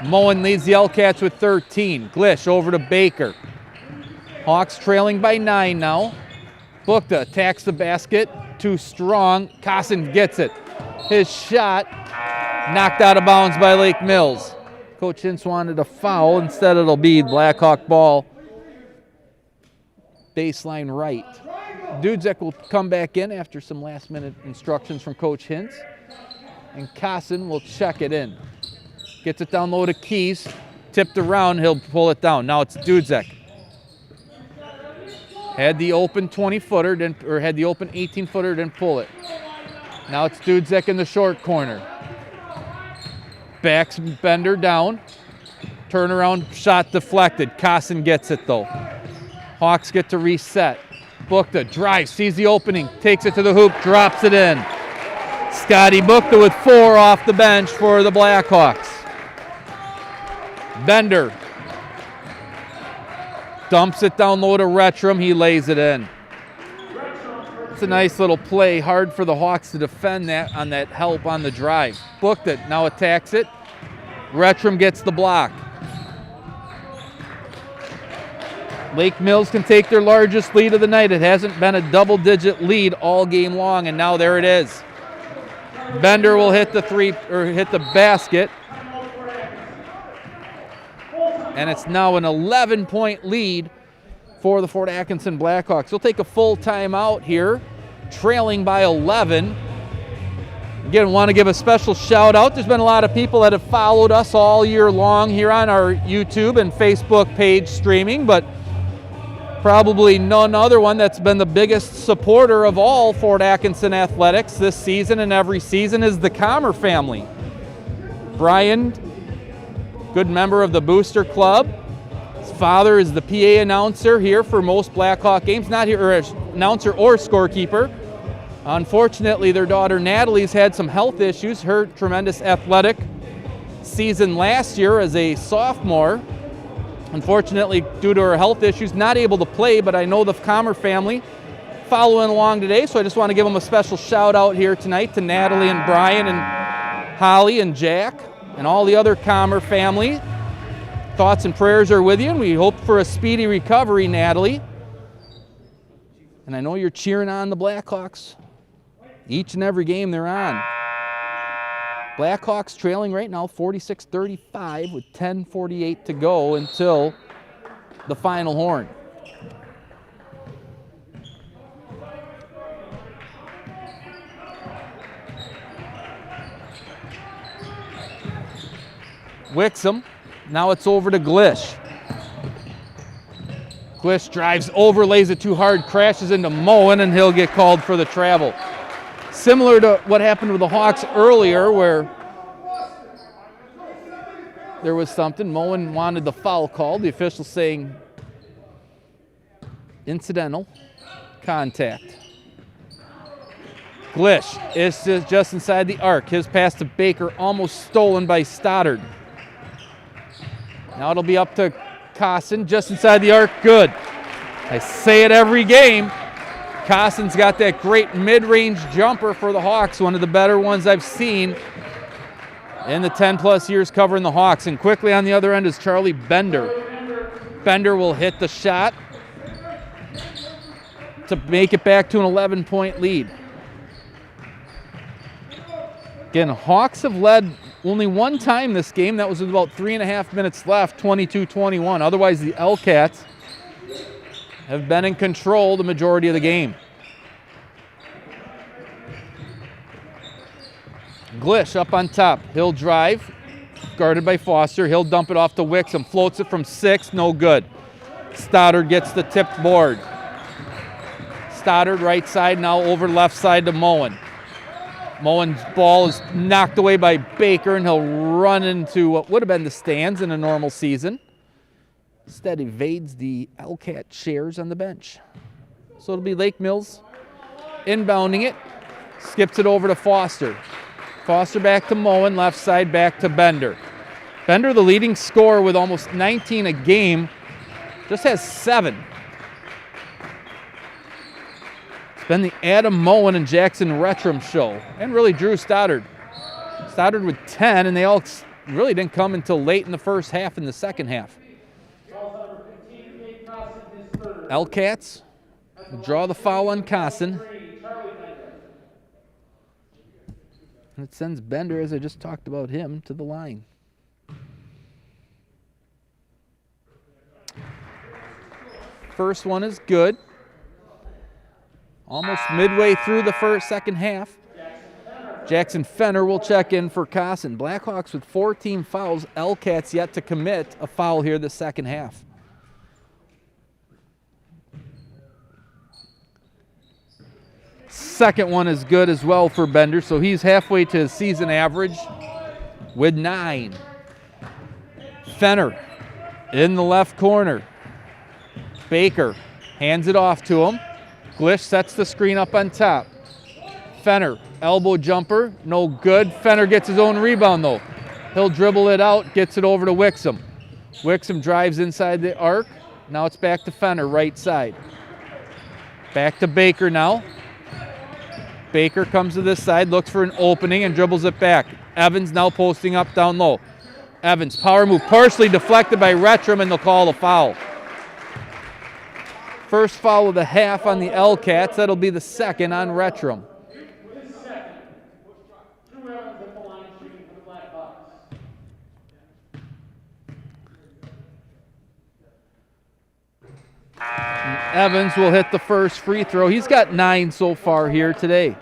Speaker 1: Moen leads the L-Cats with 13. Glish over to Baker. Hawks trailing by 9 now. Bukta attacks the basket. Too strong. Casson gets it. His shot knocked out of bounds by Lake Mills. Coach Hintz wanted a foul. Instead, it'll be Blackhawk ball. Baseline right. Dudzek will come back in after some last-minute instructions from Coach Hintz. And Casson will check it in. Gets it down low to Keys. Tipped around, he'll pull it down. Now it's Dudzek. Had the open 20-footer, or had the open 18-footer, didn't pull it. Now it's Dudzek in the short corner. Backs Bender down. Turnaround shot deflected. Casson gets it though. Hawks get to reset. Bukta drives, sees the opening, takes it to the hoop, drops it in. Scotty Bukta with 4 off the bench for the Blackhawks. Bender dumps it down low to Retram. He lays it in. It's a nice little play. Hard for the Hawks to defend that on that help on the drive. Bukta now attacks it. Retram gets the block. Lake Mills can take their largest lead of the night. It hasn't been a double-digit lead all game long, and now there it is. Bender will hit the basket. And it's now an 11-point lead for the Fort Atkinson Blackhawks. They'll take a full timeout here, trailing by 11. Again, want to give a special shout out. There's been a lot of people that have followed us all year long here on our YouTube and Facebook page streaming, but probably none other one that's been the biggest supporter of all Fort Atkinson athletics this season and every season is the Comer family. Brian, good member of the Booster Club. His father is the PA announcer here for most Blackhawk games, not here, or announcer or scorekeeper. Unfortunately, their daughter Natalie's had some health issues. Her tremendous athletic season last year as a sophomore. Unfortunately, due to her health issues, not able to play, but I know the Comer family following along today, so I just want to give them a special shout out here tonight to Natalie and Brian and Holly and Jack and all the other Comer family. Thoughts and prayers are with you, and we hope for a speedy recovery, Natalie. And I know you're cheering on the Blackhawks each and every game they're on. Blackhawks trailing right now 46-35 with 10:48 to go until the final horn. Wixom, now it's over to Glish. Glish drives over, lays it too hard, crashes into Moen, and he'll get called for the travel. Similar to what happened with the Hawks earlier where there was something. Moen wanted the foul called. The official saying incidental contact. Glish is just inside the arc. His pass to Baker almost stolen by Stoddard. Now it'll be up to Costin just inside the arc. Good. I say it every game. Costin's got that great mid-range jumper for the Hawks, one of the better ones I've seen in the 10-plus years covering the Hawks. And quickly on the other end is Charlie Bender. Bender will hit the shot to make it back to an 11-point lead. Again, Hawks have led only one time this game. That was with about 3.5 minutes left, 22-21. Otherwise, the L-Cats have been in control the majority of the game. Glish up on top. He'll drive, guarded by Foster. He'll dump it off to Wixom. Floats it from 6, no good. Stoddard gets the tipped board. Stoddard right side, now over left side to Moen. Moen's ball is knocked away by Baker, and he'll run into what would have been the stands in a normal season. Instead, evades the L-Cat chairs on the bench. So it'll be Lake Mills inbounding it. Skips it over to Foster. Foster back to Moen, left side back to Bender. Bender, the leading scorer with almost 19 a game, just has 7. It's been the Adam Moen and Jackson Retram show, and really Drew Stoddard. Stoddard with 10, and they all really didn't come until late in the first half and the second half. L-Cats draw the foul on Costin. And it sends Bender, as I just talked about him, to the line. First one is good. Almost midway through the second half. Jackson Fenner will check in for Costin. Blackhawks with 14 fouls. L-Cats yet to commit a foul here the second half. Second one is good as well for Bender, so he's halfway to his season average with 9. Fenner in the left corner. Baker Hands it off to him. Glish sets the screen up on top. Fenner, elbow jumper, no good. Fenner gets his own rebound though. He'll dribble it out, gets it over to Wixom. Wixom drives inside the arc. Now it's back to Fenner, right side. Back to Baker now. Baker comes to this side, looks for an opening and dribbles it back. Evans now posting up down low. Evans, power move, partially deflected by Retram, and they'll call a foul. First foul of the half on the L-Cats. That'll be the second on Retram. Evans will hit the first free throw. He's got 9 so far here today.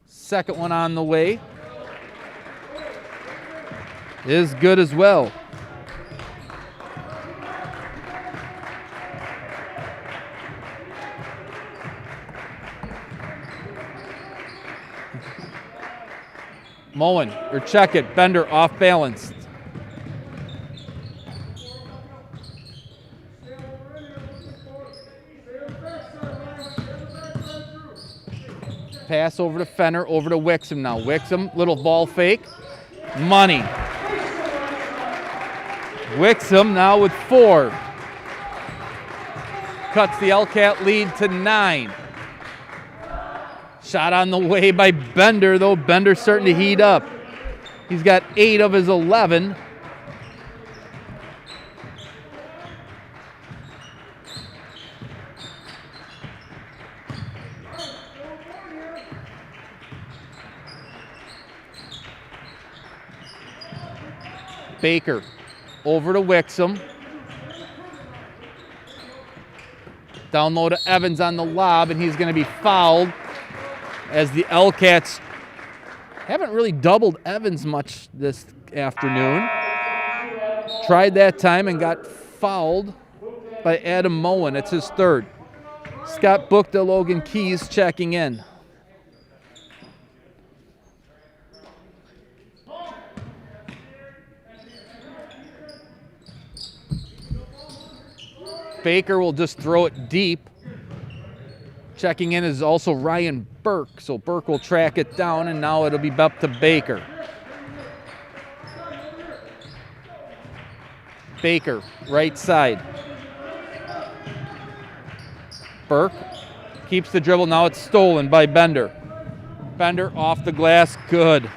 Speaker 1: Second one on the way is good as well. Mullen, or check it, Bender off balance. Pass over to Fenner, over to Wixom now. Wixom, little ball fake. Money. Wixom now with 4. Cuts the L-Cat lead to 9. Shot on the way by Bender, though. Bender's starting to heat up. He's got 8 of his 11. Baker over to Wixom. Down low to Evans on the lob, and he's going to be fouled as the L-Cats haven't really doubled Evans much this afternoon. Tried that time and got fouled by Adam Moen. It's his third. Scott Bookta, Logan Keys checking in. Baker will just throw it deep. Checking in is also Ryan Burke, so Burke will track it down, and now it'll be up to Baker. Baker, right side. Burke keeps the dribble, now it's stolen by Bender. Bender off the glass, good.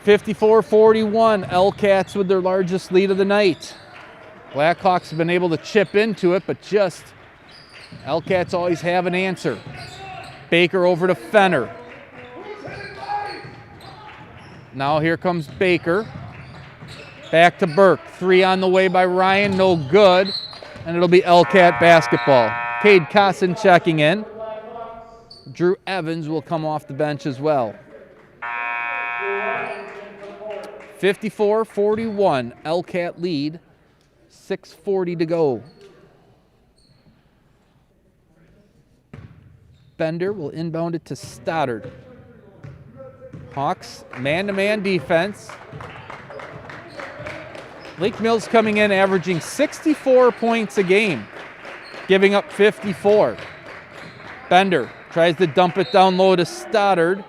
Speaker 1: (54-41), L-Cats with their largest lead of the night. Blackhawks have been able to chip into it, but just L-Cats always have an answer. Baker over to Fenner. Now here comes Baker. Back to Burke. 3 on the way by Ryan, no good. And it'll be L-Cat basketball. Cade Cosson checking in. Drew Evans will come off the bench as well. 54-41, L-Cat lead. 6:40 to go. Bender will inbound it to Stoddard. Hawks, man-to-man defense. Lake Mills coming in averaging 64 points a game, giving up 54. Bender tries to dump it down low to Stoddard,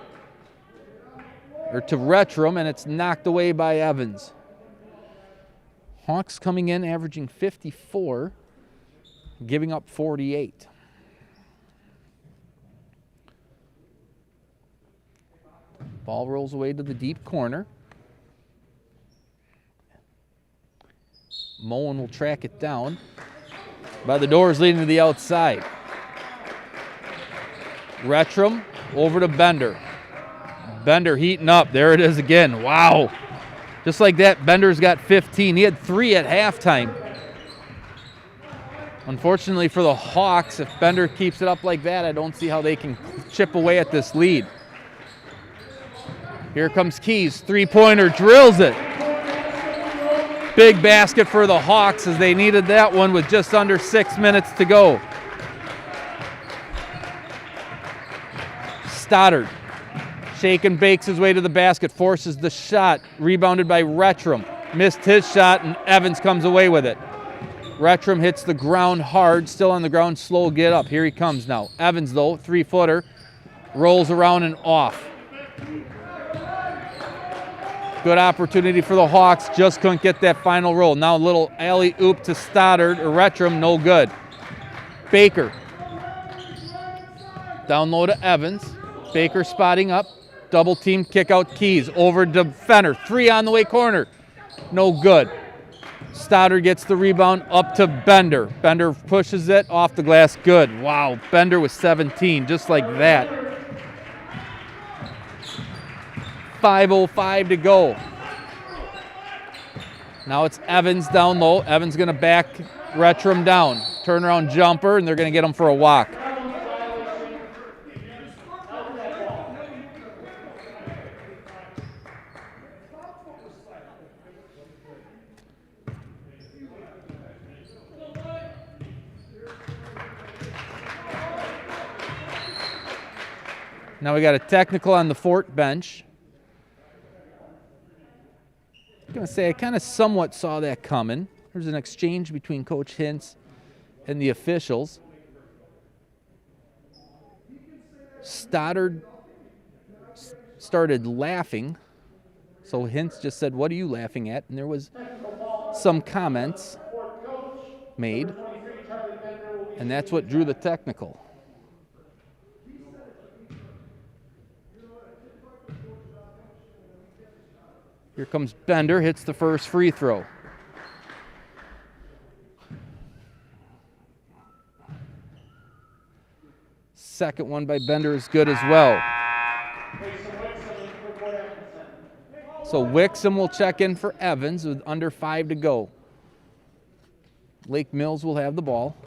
Speaker 1: or to Retram, and it's knocked away by Evans. Hawks coming in averaging 54, giving up 48. Ball rolls away to the deep corner. Mullen will track it down by the doors leading to the outside. Retram over to Bender. Bender heating up. There it is again. Wow. Just like that, Bender's got 15. He had 3 at halftime. Unfortunately for the Hawks, if Bender keeps it up like that, I don't see how they can chip away at this lead. Here comes Keys. 3-pointer, drills it. Big basket for the Hawks as they needed that one with just under 6 minutes to go. Stoddard. Shake and bakes his way to the basket, forces the shot, rebounded by Rettrum. Missed his shot, and Evans comes away with it. Rettrum hits the ground hard, still on the ground, slow get up. Here he comes now. Evans, though, 3-footer, rolls around and off. Good opportunity for the Hawks, just couldn't get that final roll. Now a little alley-oop to Stoddard, or Rettrum, no good. Baker. Down low to Evans. Baker spotting up. Double team kick out Keys. Over to Fenner. 3 on the way corner. No good. Stoddard gets the rebound up to Bender. Bender pushes it off the glass. Good. Wow. Bender with 17, just like that. 5:05 to go. Now it's Evans down low. Evans going to back Rettrum down. Turnaround jumper, and they're going to get him for a walk. Now we got a technical on the Fort bench. I'm going to say I kind of somewhat saw that coming. There's an exchange between Coach Hintz and the officials. Stoddard started laughing. So Hintz just said, "What are you laughing at?" And there was some comments made. And that's what drew the technical. Here comes Bender, hits the first free throw. Second one by Bender is good as well. So Wixom will check in for Evans with under 5 to go. Lake Mills will have the ball.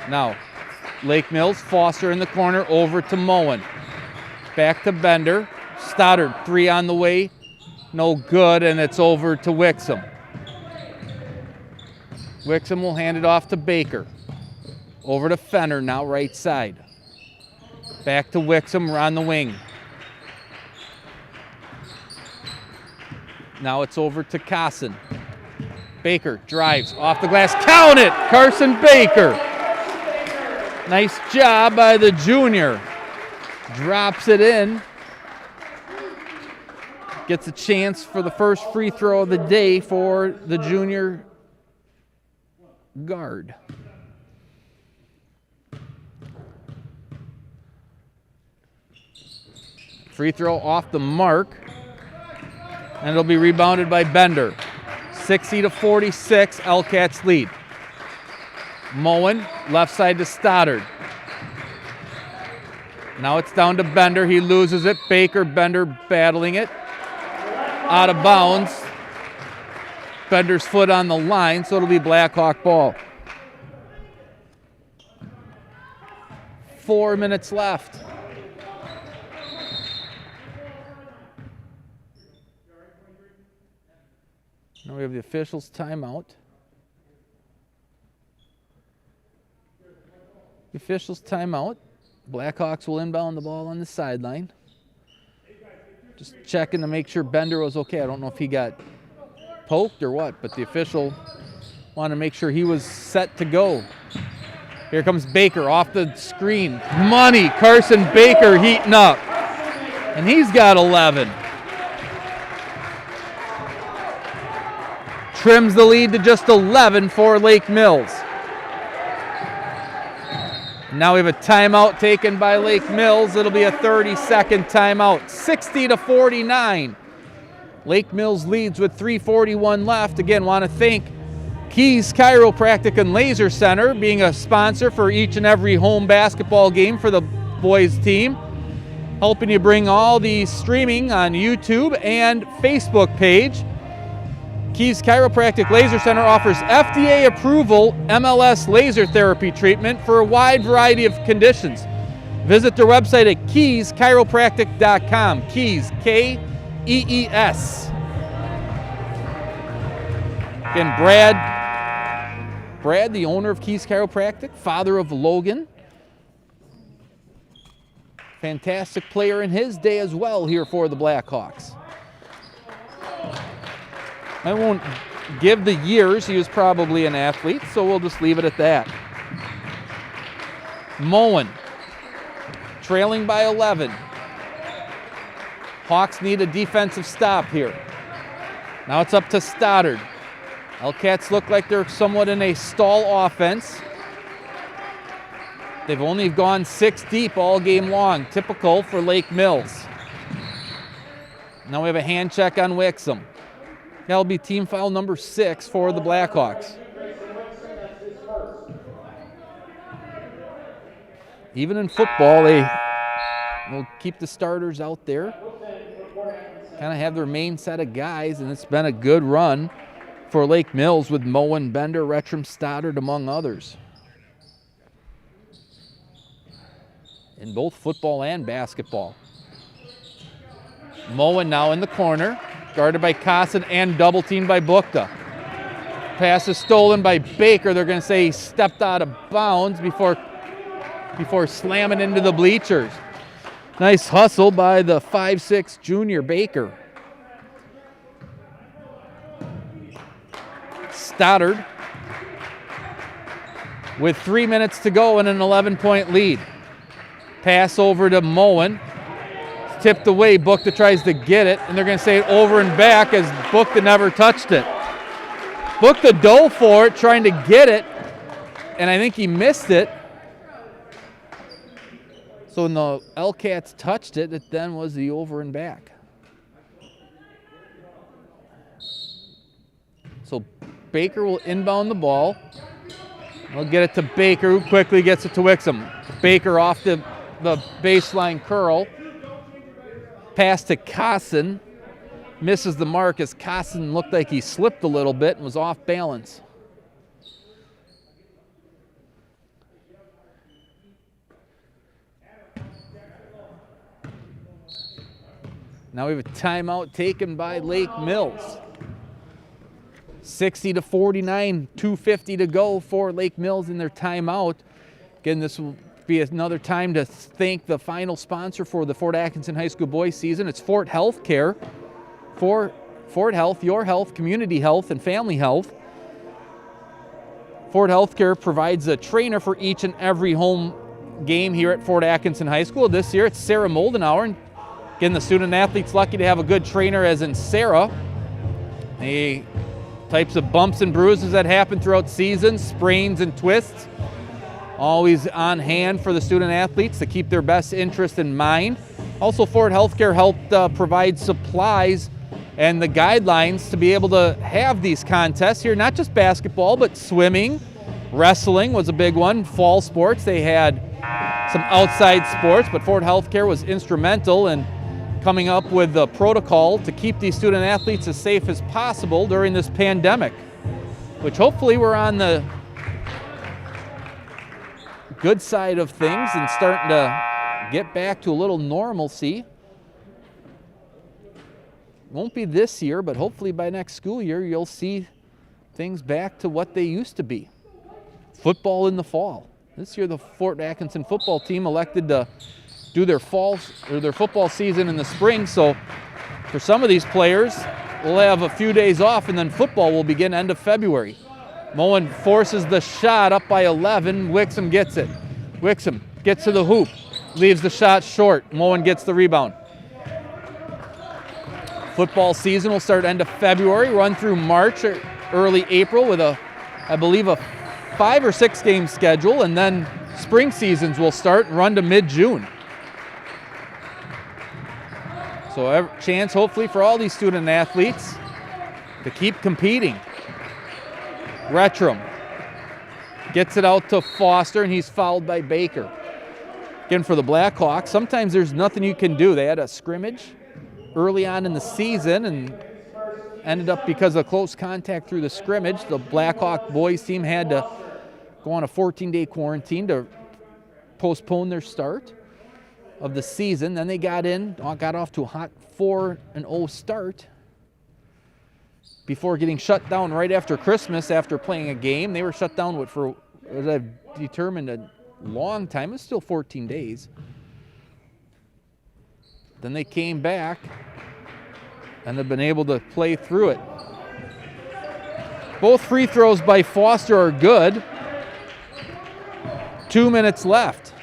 Speaker 1: Now, Lake Mills, Foster in the corner, over to Moen. Back to Bender. Stoddard, 3 on the way. No good, and it's over to Wixom. Wixom will hand it off to Baker. Over to Fenner, now right side. Back to Wixom on the wing. Now it's over to Casson. Baker drives off the glass. Count it! Carson Baker. Nice job by the junior. Drops it in. Gets a chance for the first free throw of the day for the junior guard. Free throw off the mark. And it'll be rebounded by Bender. 60-46, L-Cats lead. Moen, left side to Stoddard. Now it's down to Bender. He loses it. Baker, Bender battling it. Out of bounds. Bender's foot on the line, so it'll be Blackhawk ball. 4 minutes left. Now we have the officials' timeout. The officials' timeout. Blackhawks will inbound the ball on the sideline. Just checking to make sure Bender was okay. I don't know if he got poked or what, but the official wanted to make sure he was set to go. Here comes Baker off the screen. Money, Carson Baker heating up. And he's got 11. Trims the lead to just 11 for Lake Mills. Now we have a timeout taken by Lake Mills. It'll be a 30-second timeout. 60-49. Lake Mills leads with 3:41 left. Again, want to thank Keys Chiropractic and Laser Center being a sponsor for each and every home basketball game for the boys team. Helping you bring all the streaming on YouTube and Facebook page. Keys Chiropractic Laser Center offers FDA approval MLS laser therapy treatment for a wide variety of conditions. Visit their website at keyschiropractic.com. Keys, K-E-E-S. Again, Brad, the owner of Keys Chiropractic, father of Logan. Fantastic player in his day as well here for the Blackhawks. I won't give the years. He was probably an athlete, so we'll just leave it at that. Moen, trailing by 11. Hawks need a defensive stop here. Now it's up to Stoddard. Hellcats look like they're somewhat in a stall offense. They've only gone 6 deep all game long, typical for Lake Mills. Now we have a hand check on Wixom. That'll be team foul number 6 for the Blackhawks. Even in football, they will keep the starters out there. Kind of have their main set of guys, and it's been a good run for Lake Mills with Moen, Bender, Retram, Stoddard, among others. In both football and basketball. Moen now in the corner, guarded by Cosson and double teamed by Bukta. Pass is stolen by Baker. They're going to say he stepped out of bounds before slamming into the bleachers. Nice hustle by the 5'6" junior Baker. Stoddard with 3 minutes to go and an 11-point lead. Pass over to Moen. It's tipped away. Bukta tries to get it, and they're going to say it over and back as Bukta never touched it. Bukta dove for it, trying to get it, and I think he missed it. So when the Hellcats touched it, it then was the over and back. So Baker will inbound the ball. We'll get it to Baker, who quickly gets it to Wixom. Baker off the baseline curl. Pass to Cosson. Misses the mark as Cosson looked like he slipped a little bit and was off balance. Now we have a timeout taken by Lake Mills. 60-49, 2:50 to go for Lake Mills in their timeout. Again, this will be another time to thank the final sponsor for the Fort Atkinson High School boys season. It's Fort Healthcare. For Fort Health, your health, community health, and family health. Fort Healthcare provides a trainer for each and every home game here at Fort Atkinson High School. This year it's Sarah Moldenauer. Again, the student athlete's lucky to have a good trainer as in Sarah. The types of bumps and bruises that happen throughout seasons, sprains and twists, always on hand for the student athletes to keep their best interest in mind. Also, Fort Healthcare helped provide supplies and the guidelines to be able to have these contests here, not just basketball, but swimming, wrestling was a big one, fall sports. They had some outside sports, but Fort Healthcare was instrumental in coming up with the protocol to keep these student athletes as safe as possible during this pandemic, which hopefully we're on the good side of things and starting to get back to a little normalcy. Won't be this year, but hopefully by next school year you'll see things back to what they used to be. Football in the fall. This year the Fort Atkinson football team elected to do their football season in the spring, so for some of these players we'll have a few days off and then football will begin end of February. Moen forces the shot up by 11. Wixom gets it. Wixom gets to the hoop, leaves the shot short. Moen gets the rebound. Football season will start end of February, run through March or early April with I believe a 5 or 6 game schedule, and then spring seasons will start and run to mid-June. So a chance hopefully for all these student athletes to keep competing. Retram gets it out to Foster, and he's fouled by Baker. Again, for the Blackhawks, sometimes there's nothing you can do. They had a scrimmage early on in the season and ended up, because of close contact through the scrimmage, the Blackhawk boys team had to go on a 14-day quarantine to postpone their start of the season. Then they got off to a hot 4-0 start before getting shut down right after Christmas after playing a game. They were shut down for, as I've determined, a long time. It's still 14 days. Then they came back and have been able to play through it. Both free throws by Foster are good. 2 minutes left.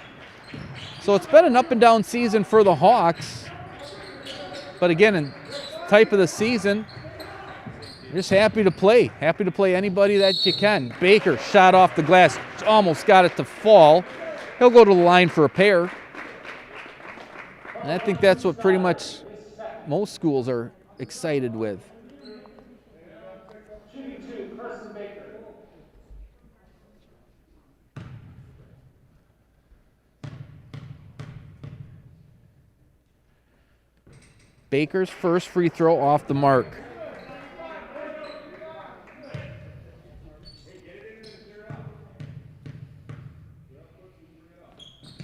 Speaker 1: So it's been an up and down season for the Hawks. But again, in type of the season, just happy to play. Happy to play anybody that you can. Baker shot off the glass, almost got it to fall. He'll go to the line for a pair. And I think that's what pretty much most schools are excited with. Baker's first free throw off the mark.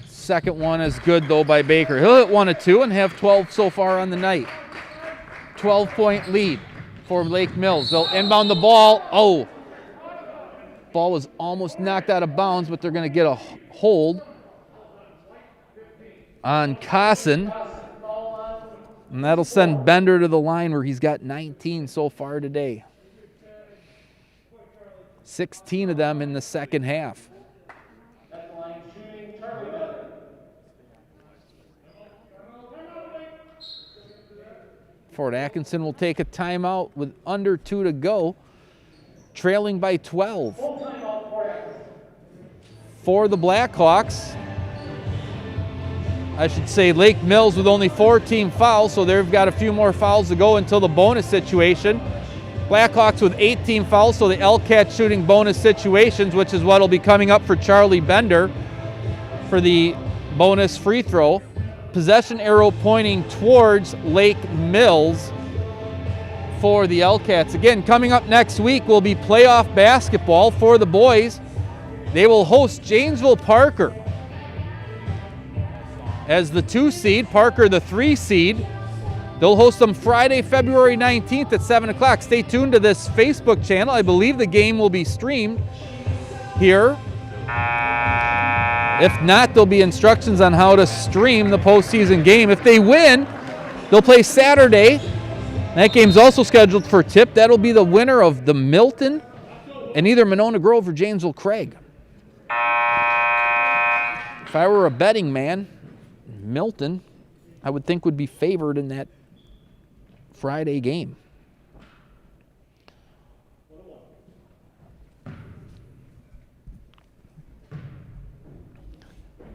Speaker 1: Second one is good, though, by Baker. He'll hit 1 of 2 and have 12 so far on the night. 12-point lead for Lake Mills. They'll inbound the ball. Oh, ball was almost knocked out of bounds, but they're going to get a hold on Atkinson. And that'll send Bender to the line where he's got 19 so far today. 16 of them in the second half. Fort Atkinson will take a timeout with under 2 to go, trailing by 12. For the Blackhawks, I should say Lake Mills with only 4 team fouls, so they've got a few more fouls to go until the bonus situation. Blackhawks with 8 team fouls, so the LCAT shooting bonus situations, which is what will be coming up for Charlie Bender for the bonus free throw. Possession arrow pointing towards Lake Mills for the LCATs. Again, coming up next week will be playoff basketball for the boys. They will host Janesville Parker as the 2 seed, Parker the 3 seed. They'll host them Friday, February 19th at 7 o'clock. Stay tuned to this Facebook channel. I believe the game will be streamed here. If not, there'll be instructions on how to stream the postseason game. If they win, they'll play Saturday. That game's also scheduled for tip. That'll be the winner of the Milton and either Monona Grove or Janesville Craig. If I were a betting man, Milton, I would think would be favored in that Friday game.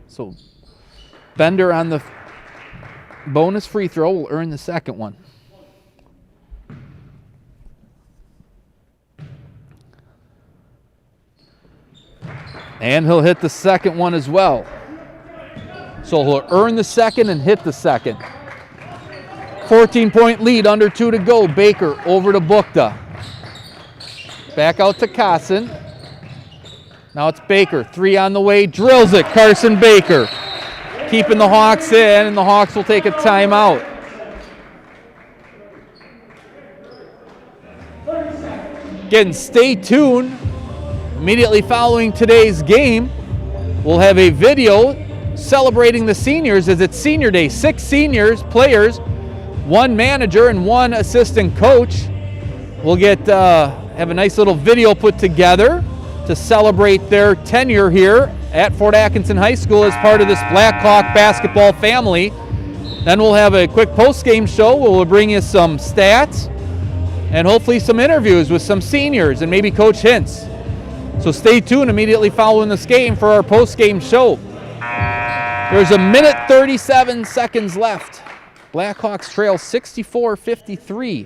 Speaker 1: So Bender on the bonus free throw will earn the second one. And he'll hit the second one as well. So he'll earn the second and hit the second. 14-point lead, under 2 to go. Baker over to Bukta. Back out to Atkinson. Now it's Baker, 3 on the way, drills it. Carson Baker keeping the Hawks in, and the Hawks will take a timeout. Again, stay tuned. Immediately following today's game, we'll have a video celebrating the seniors as it's senior day. 6 seniors, players, 1 manager, and 1 assistant coach. We'll have a nice little video put together to celebrate their tenure here at Fort Atkinson High School as part of this Blackhawk basketball family. Then we'll have a quick post-game show where we'll bring you some stats and hopefully some interviews with some seniors and maybe Coach Hintz. So stay tuned immediately following this game for our post-game show. There's 1 minute 37 seconds left. Blackhawks trail 64-53.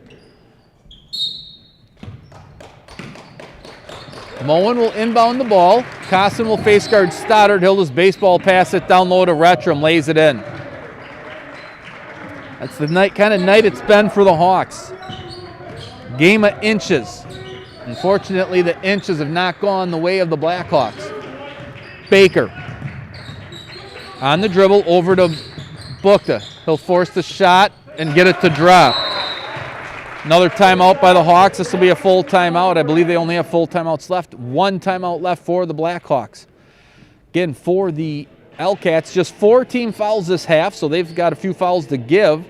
Speaker 1: Moen will inbound the ball. Atkinson will face guard Stoddard. He'll just baseball pass it down low to Retram, lays it in. That's the kind of night it's been for the Hawks. Game of inches. Unfortunately, the inches have not gone the way of the Blackhawks. Baker on the dribble over to Bukta. He'll force the shot and get it to drop. Another timeout by the Hawks. This will be a full timeout. I believe they only have full timeouts left. One timeout left for the Blackhawks. Again, for the L-Cats, just 4 team fouls this half, so they've got a few fouls to give.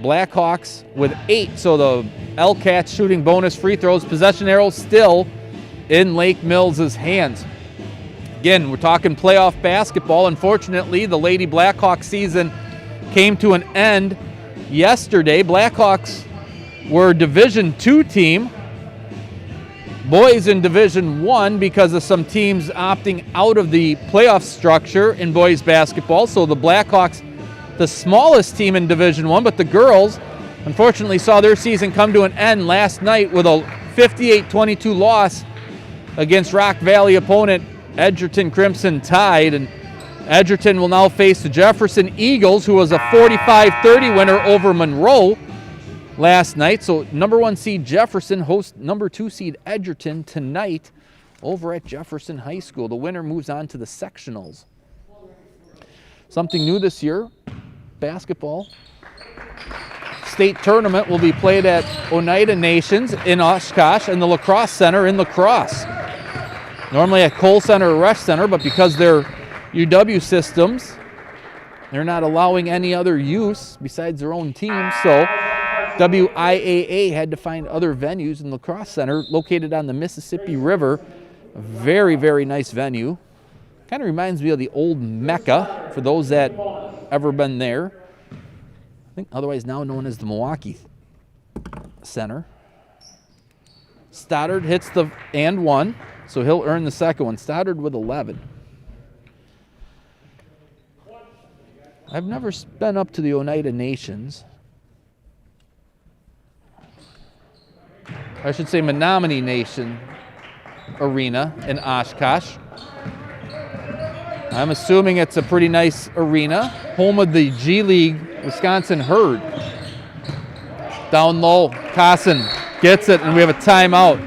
Speaker 1: Blackhawks with 8, so the L-Cats shooting bonus free throws. Possession arrow still in Lake Mills' hands. Again, we're talking playoff basketball. Unfortunately, the Lady Blackhawks season came to an end yesterday. Blackhawks were a Division II team. Boys in Division I because of some teams opting out of the playoff structure in boys basketball. So the Blackhawks, the smallest team in Division I, but the girls unfortunately saw their season come to an end last night with a 58-22 loss against Rock Valley opponent Edgerton Crimson Tide. And Edgerton will now face the Jefferson Eagles, who was a 45-30 winner over Monroe last night. So number 1 seed Jefferson hosts number 2 seed Edgerton tonight over at Jefferson High School. The winner moves on to the sectionals. Something new this year, basketball. State tournament will be played at Oneida Nations in Oshkosh and the Lacrosse Center in La Crosse. Normally at Cole Center or Rush Center, but because they're UW systems, they're not allowing any other use besides their own team. So WIAA had to find other venues in La Crosse Center, located on the Mississippi River. A very, very nice venue. Kind of reminds me of the old Mecca, for those that ever been there. I think otherwise now known as the Milwaukee Center. Stoddard hits the and one, so he'll earn the second one. Stoddard with 11. I've never been up to the Oneida Nations. I should say Menominee Nation Arena in Oshkosh. I'm assuming it's a pretty nice arena. Home of the G League Wisconsin Herd. Down low, Cosson gets it, and we have a timeout.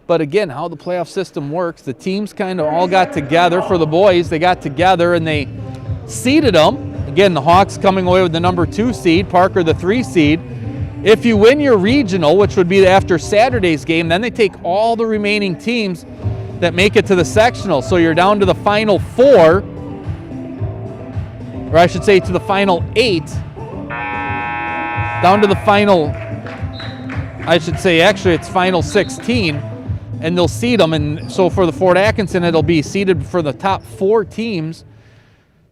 Speaker 1: But again, how the playoff system works, the teams kind of all got together. For the boys, they got together and they seeded them. Again, the Hawks coming away with the number 2 seed, Parker the 3 seed. If you win your regional, which would be after Saturday's game, then they take all the remaining teams that make it to the sectional. So you're down to the final 4, or I should say to the final 8. Down to the final, I should say actually it's final 16, and they'll seed them. And so for the Fort Atkinson, it'll be seeded for the top 4 teams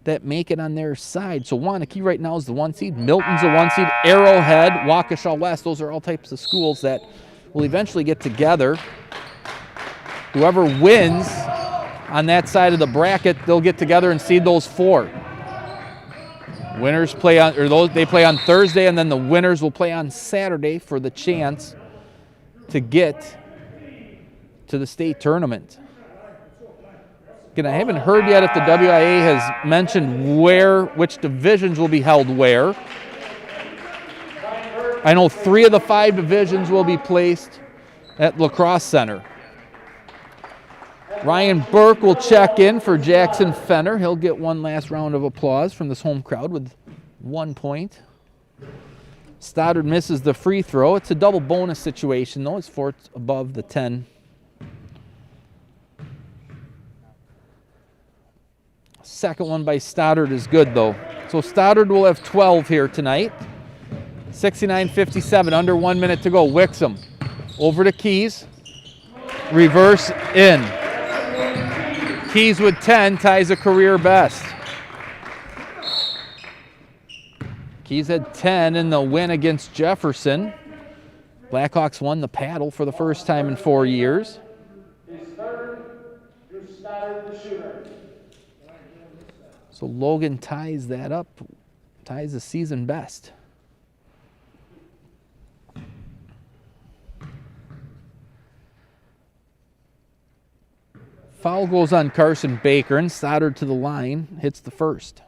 Speaker 1: that make it on their side. So Waunakee right now is the 1 seed. Milton's the 1 seed. Arrowhead, Waukesha West, those are all types of schools that will eventually get together. Whoever wins on that side of the bracket, they'll get together and seed those 4. Winners play on, they play on Thursday, and then the winners will play on Saturday for the chance to get to the state tournament. Again, I haven't heard yet if the WIA has mentioned which divisions will be held where. I know 3 of the 5 divisions will be placed at La Crosse Center. Ryan Burke will check in for Jackson Fenner. He'll get one last round of applause from this home crowd with 1 point. Stoddard misses the free throw. It's a double bonus situation, though. It's 4 above the 10. Second one by Stoddard is good, though. So Stoddard will have 12 here tonight. 69-57, under 1 minute to go. Wixom over to Keys. Reverse in. Keys with 10 ties a career best. Keys had 10 in the win against Jefferson. Blackhawks won the paddle for the first time in 4 years. So Logan ties that up, ties the season best. Foul goes on Carson Baker, and Stoddard to the line, hits the first.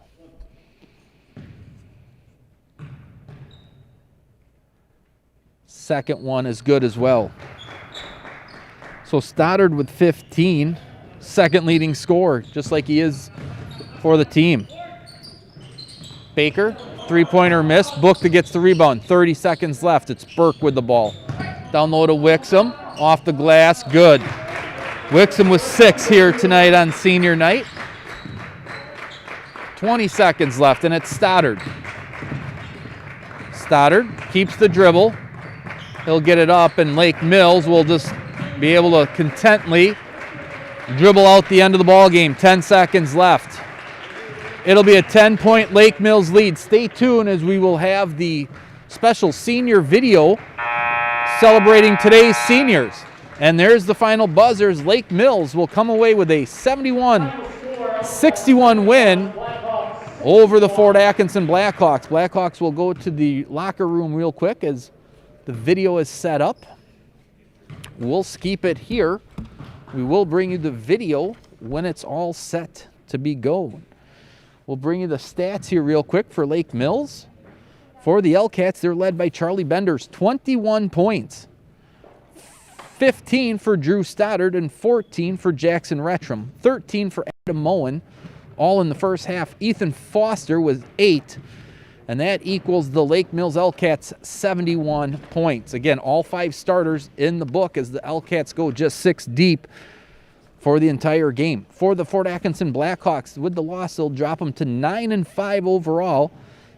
Speaker 1: Second one is good as well. So Stoddard with 15, second leading scorer, just like he is for the team. Baker Three-pointer miss. Bookta gets the rebound. 30 seconds left. It's Burke with the ball. Down low to Wixom. Off the glass. Good. Wixom with 6 here tonight on senior night. 20 seconds left, and it's Stoddard. Stoddard keeps the dribble. He'll get it up, and Lake Mills will just be able to contently dribble out the end of the ball game. 10 seconds left. It'll be a 10-point Lake Mills lead. Stay tuned as we will have the special senior video celebrating today's seniors. And there's the final buzzers. Lake Mills will come away with a 71-61 win over the Fort Atkinson Blackhawks. Blackhawks will go to the locker room real quick as the video is set up. We'll keep it here. We will bring you the video when it's all set to be going. We'll bring you the stats here real quick for Lake Mills. For the L-Cats, they're led by Charlie Benders, 21 points. 15 for Drew Stoddard and 14 for Jackson Retram. 13 for Adam Moen, all in the first half. Ethan Foster was 8, and that equals the Lake Mills L-Cats 71 points. Again, all 5 starters in the book as the L-Cats go just 6 deep for the entire game. For the Fort Atkinson Blackhawks, with the loss, they'll drop them to 9-5 overall.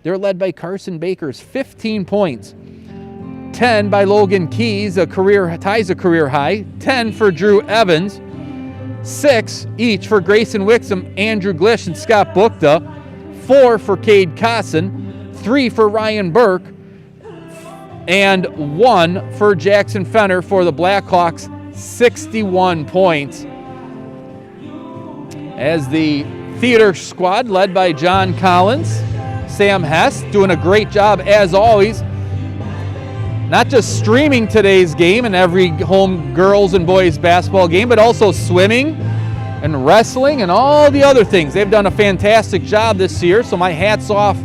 Speaker 1: They're led by Carson Bakers, 15 points. 10 by Logan Keys, ties a career high. 10 for Drew Evans. 6 each for Grayson Wixom, Andrew Glish, and Scott Bookta. 4 for Cade Cosson. 3 for Ryan Burke. And 1 for Jackson Fenner for the Blackhawks, 61 points. As the theater squad, led by John Collins, Sam Hess, doing a great job as always. Not just streaming today's game and every home girls and boys basketball game, but also swimming and wrestling and all the other things. They've done a fantastic job this year, so my hat's off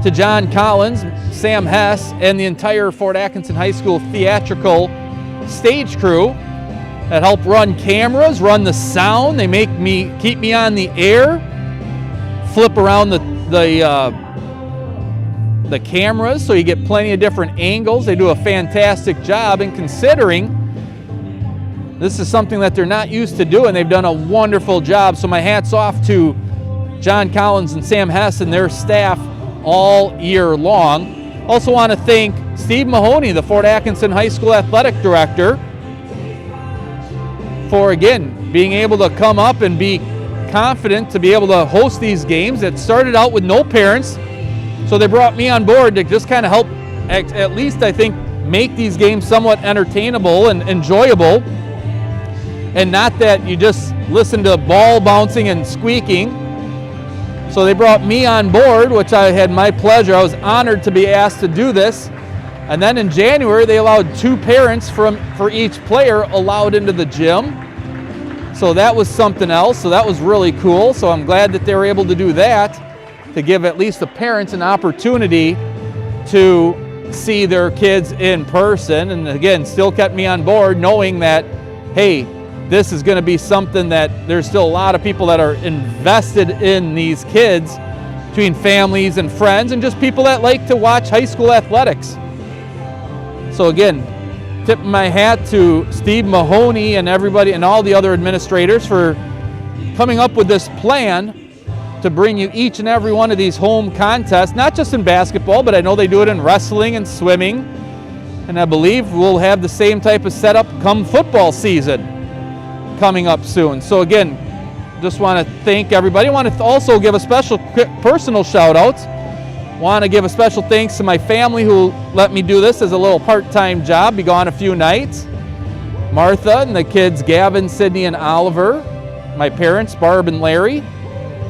Speaker 1: to John Collins, Sam Hess, and the entire Fort Atkinson High School theatrical stage crew that help run cameras, run the sound. They keep me on the air, flip around the cameras so you get plenty of different angles. They do a fantastic job, and considering this is something that they're not used to doing, they've done a wonderful job. So my hat's off to John Collins and Sam Hess and their staff all year long. Also want to thank Steve Mahoney, the Fort Atkinson High School Athletic Director, for, again, being able to come up and be confident to be able to host these games. It started out with no parents, so they brought me on board to just kind of help, at least I think, make these games somewhat entertainable and enjoyable, and not that you just listen to ball bouncing and squeaking. So they brought me on board, which I had my pleasure. I was honored to be asked to do this. And then in January, they allowed 2 parents for each player allowed into the gym. So that was something else. So that was really cool. So I'm glad that they were able to do that, to give at least the parents an opportunity to see their kids in person. And again, still kept me on board, knowing that, hey, this is going to be something that there's still a lot of people that are invested in these kids, between families and friends and just people that like to watch high school athletics. So again, tip my hat to Steve Mahoney and everybody and all the other administrators for coming up with this plan to bring you each and every one of these home contests, not just in basketball, but I know they do it in wrestling and swimming. And I believe we'll have the same type of setup come football season coming up soon. So again, just want to thank everybody. I want to also give a special quick personal shout out. Want to give a special thanks to my family who let me do this as a little part-time job, be gone a few nights. Martha and the kids, Gavin, Sydney, and Oliver. My parents, Barb and Larry.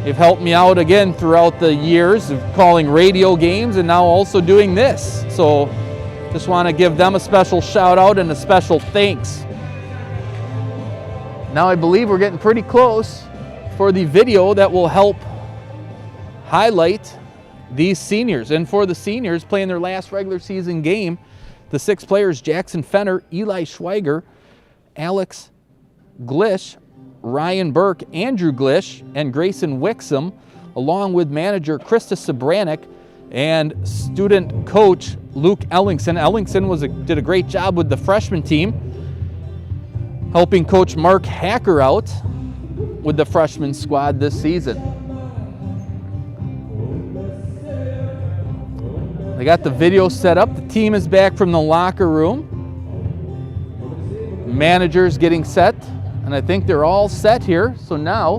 Speaker 1: They've helped me out again throughout the years of calling radio games and now also doing this. So just want to give them a special shout out and a special thanks. Now I believe we're getting pretty close for the video that will help highlight these seniors. And for the seniors playing their last regular season game, the 6 players, Jackson Fenner, Eli Schweiger, Alex Glish, Ryan Burke, Andrew Glish, and Grayson Wixom, along with manager Krista Sobranek, and student coach Luke Ellingson. Ellingson did a great job with the freshman team, helping Coach Mark Hacker out with the freshman squad this season. They got the video set up. The team is back from the locker room. Managers getting set, and I think they're all set here. So now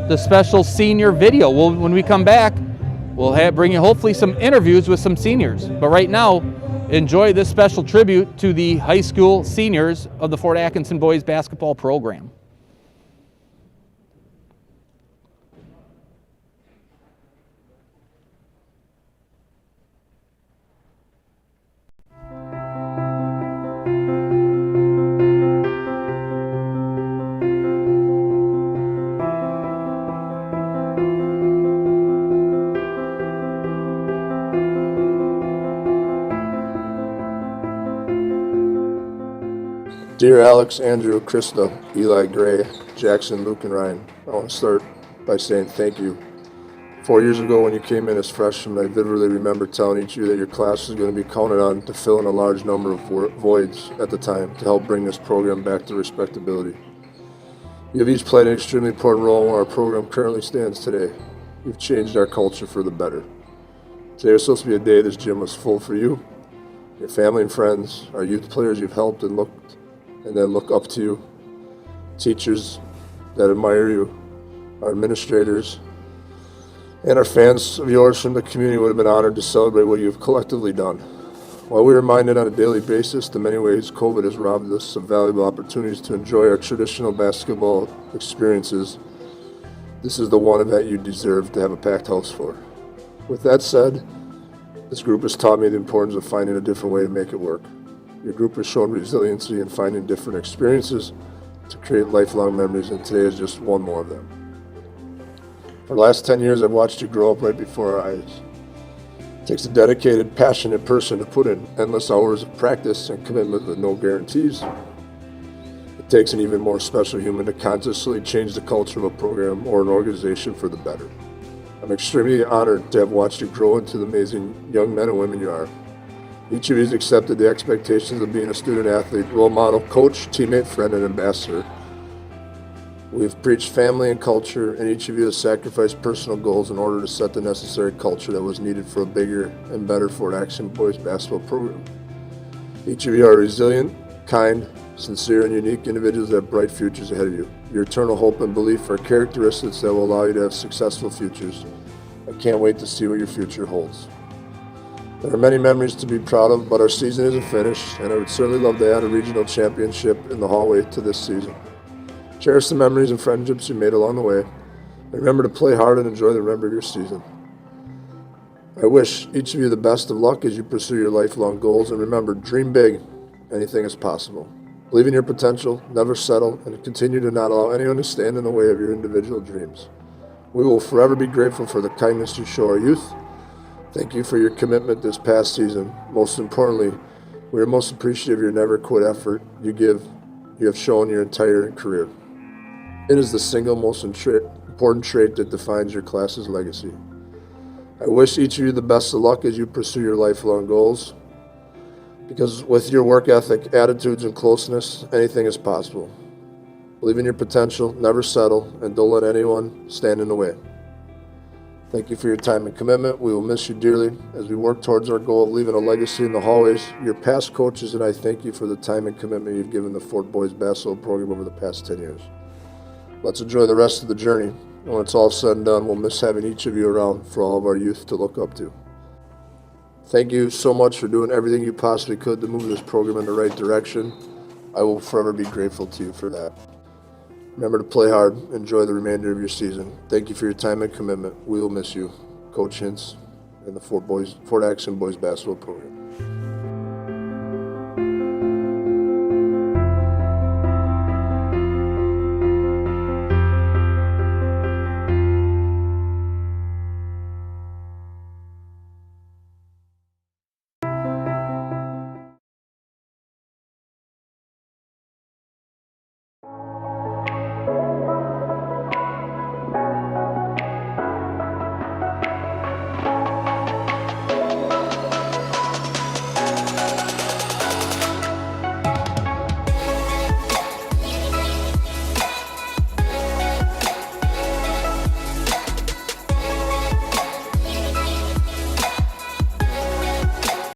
Speaker 1: the special senior video. When we come back, we'll bring you hopefully some interviews with some seniors. But right now, enjoy this special tribute to the high school seniors of the Fort Atkinson boys basketball program.
Speaker 2: Dear Alex, Andrew, Krista, Eli, Gray, Jackson, Luke, and Ryan, I want to start by saying thank you. 4 years ago when you came in as freshmen, I vividly remember telling each of you that your class was going to be counted on to fill in a large number of voids at the time to help bring this program back to respectability. You have each played an extremely important role in where our program currently stands today. You've changed our culture for the better. Today was supposed to be a day this gym was full for you, your family and friends, our youth players you've helped and then look up to you, teachers that admire you, our administrators, and our fans of yours from the community would have been honored to celebrate what you've collectively done. While we're reminded on a daily basis the many ways COVID has robbed us of valuable opportunities to enjoy our traditional basketball experiences, this is the one event you deserve to have a packed house for. With that said, this group has taught me the importance of finding a different way to make it work. Your group has shown resiliency in finding different experiences to create lifelong memories, and today is just one more of them. For the last 10 years, I've watched you grow up right before our eyes. It takes a dedicated, passionate person to put in endless hours of practice and commitment with no guarantees. It takes an even more special human to consciously change the culture of a program or an organization for the better. I'm extremely honored to have watched you grow into the amazing young men and women you are. Each of you has accepted the expectations of being a student athlete, role model, coach, teammate, friend, and ambassador. We've preached family and culture, and each of you has sacrificed personal goals in order to set the necessary culture that was needed for a bigger and better Fort Atkinson boys basketball program. Each of you are resilient, kind, sincere, and unique individuals that have bright futures ahead of you. Your eternal hope and belief are characteristics that will allow you to have successful futures. I can't wait to see what your future holds. There are many memories to be proud of, but our season isn't finished, and I would certainly love to add a regional championship in the hallway to this season. Cherish the memories and friendships you made along the way, and remember to play hard and enjoy the remainder of your season. I wish each of you the best of luck as you pursue your lifelong goals, and remember, dream big. Anything is possible. Believe in your potential, never settle, and continue to not allow anyone to stand in the way of your individual dreams. We will forever be grateful for the kindness you show our youth. Thank you for your commitment this past season. Most importantly, we are most appreciative of your never quit effort you have shown your entire career. It is the single most important trait that defines your class's legacy. I wish each of you the best of luck as you pursue your lifelong goals, because with your work ethic, attitudes, and closeness, anything is possible. Believe in your potential, never settle, and don't let anyone stand in the way. Thank you for your time and commitment. We will miss you dearly as we work towards our goal of leaving a legacy in the hallways. Your past coaches and I thank you for the time and commitment you've given the Fort Boys basketball program over the past 10 years. Let's enjoy the rest of the journey. And when it's all said and done, we'll miss having each of you around for all of our youth to look up to. Thank you so much for doing everything you possibly could to move this program in the right direction. I will forever be grateful to you for that. Remember to play hard. Enjoy the remainder of your season. Thank you for your time and commitment. We will miss you. Coach Hintz and the Fort Atkinson boys basketball program.